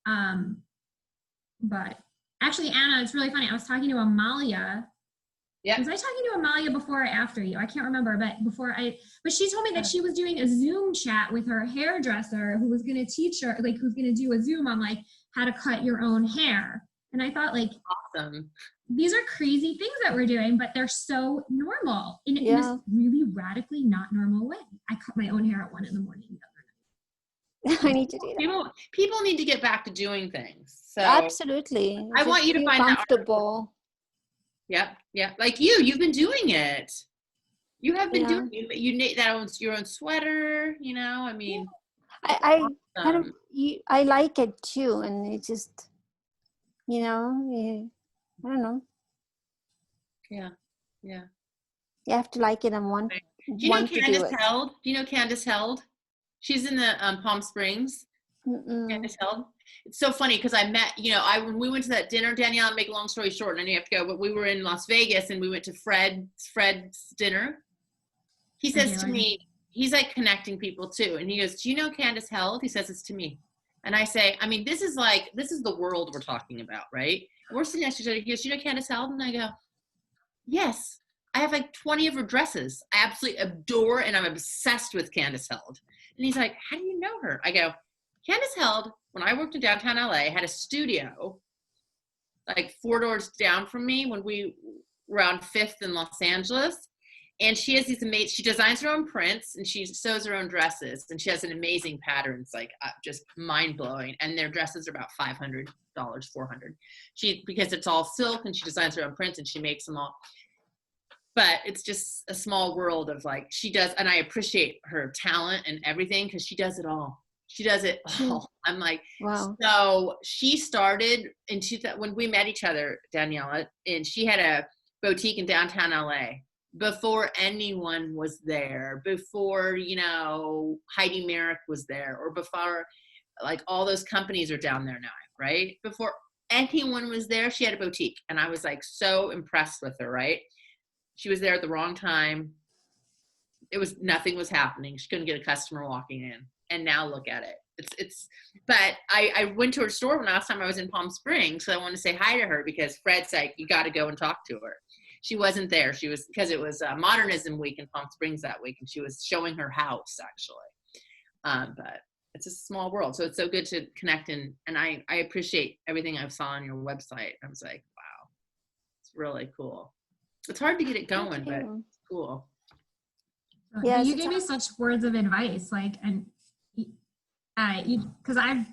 But actually, Anna, it's really funny. I was talking to Amalia. Yeah. Was I talking to Amalia before or after you? I can't remember, but she told me that she was doing a Zoom chat with her hairdresser who was going to teach her, like, who's going to do a Zoom on like how to cut your own hair. And I thought, like, awesome. These are crazy things that we're doing, but they're so normal in this really radically not normal way. I cut my own hair at 1 a.m. the other night. I need to do that. People need to get back to doing things. So absolutely. I want you to find comfortable. Yeah. Like you've been doing it. You have been doing it. You knit your own sweater, I mean. I kind of, I like it too. And it just, I don't know. Yeah. You have to like it and want Do you know to do Candace it. Held? Do you know Candace Held? She's in the Palm Springs. Candace Held. It's so funny because I met, when we went to that dinner, Danielle, make a long story short, and I know you have to go, but we were in Las Vegas and we went to Fred's dinner. He says to me, he's like connecting people too. And he goes, "Do you know Candace Held?" He says, "It's to me." And I say, I mean, this is the world we're talking about, right? And we're sitting next to each other. He goes, "Do you know Candace Held?" And I go, "Yes. I have like 20 of her dresses. I absolutely adore and I'm obsessed with Candace Held." And he's like, "How do you know her?" I go, "Candace Held, when I worked in downtown LA, had a studio like 4 doors down from me when we were on 5th in Los Angeles. And she has these amazing, she designs her own prints and she sews her own dresses. And she has an amazing patterns, like just mind blowing. And their dresses are about $500, $400. Because it's all silk and she designs her own prints and she makes them all. But it's just a small world of like, she does, and I appreciate her talent and everything because she does it all. She does it all. I'm like, wow. So she started in 2000 when we met each other, Daniella, and she had a boutique in downtown LA before anyone was there, before, Heidi Merrick was there, or before like all those companies are down there now, right? Before anyone was there, she had a boutique. And I was like so impressed with her, right? She was there at the wrong time. Nothing was happening. She couldn't get a customer walking in. And now look at it. But I went to her store last time I was in Palm Springs. So I wanted to say hi to her because Fred's like, "You got to go and talk to her." She wasn't there. Because it was Modernism Week in Palm Springs that week. And she was showing her house actually. But it's a small world. So it's so good to connect, and I appreciate everything I saw on your website. I was like, wow, it's really cool. It's hard to get it going, but it's cool. But you gave me such words of advice, like, and because I've,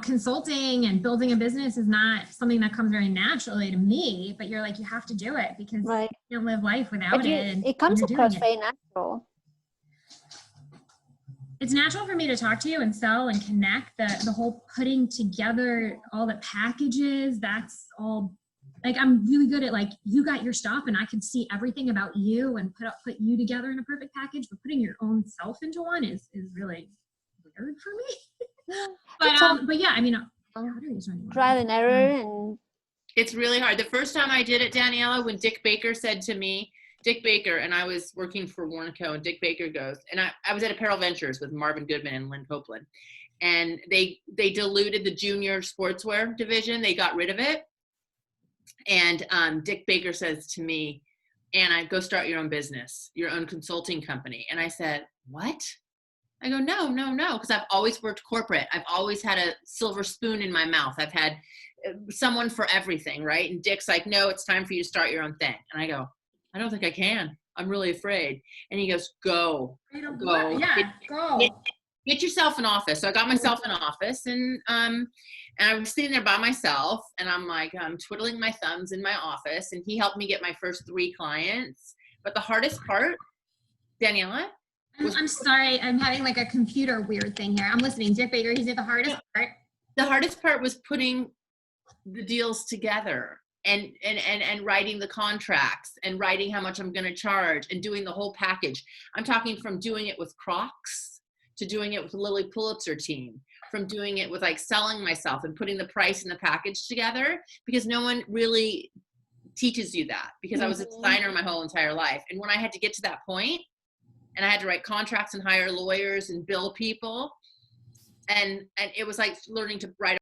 consulting and building a business is not something that comes very naturally to me, but you're like, you have to do it because you can't live life without it. And it comes across very natural. It's natural for me to talk to you and sell and connect. The whole putting together all the packages, that's all, like, I'm really good at, like, you got your stuff and I can see everything about you and put you together in a perfect package, but putting your own self into one is really weird for me. But yeah, I mean, trial and error, and it's really hard. The first time I did it, Daniella, when Dick Baker said to me, Dick Baker, and I was working for Warren Co., and Dick Baker goes, and I was at Apparel Ventures with Marvin Goodman and Lynn Copeland, and they diluted the junior sportswear division. They got rid of it. And Dick Baker says to me, Anna, go start your own business, your own consulting company. And I said, what? I go, no, because I've always worked corporate. I've always had a silver spoon in my mouth. I've had someone for everything, right? And Dick's like, no, it's time for you to start your own thing. And I go, I don't think I can. I'm really afraid. And he goes, go. Yeah, go. Get yourself an office. So I got myself an office, and I was sitting there by myself, and I'm like, I'm twiddling my thumbs in my office, and he helped me get my first 3 clients. But the hardest part, Daniella, I'm sorry, I'm having like a computer weird thing here. I'm listening. Dick Baker, he said the hardest part. The hardest part was putting the deals together and writing the contracts and writing how much I'm going to charge and doing the whole package. I'm talking from doing it with Crocs to doing it with the Lily Pulitzer team, from doing it with, like, selling myself and putting the price and the package together, because no one really teaches you that, because I was a designer my whole entire life. And when I had to get to that point and I had to write contracts and hire lawyers and bill people, and it was like learning to write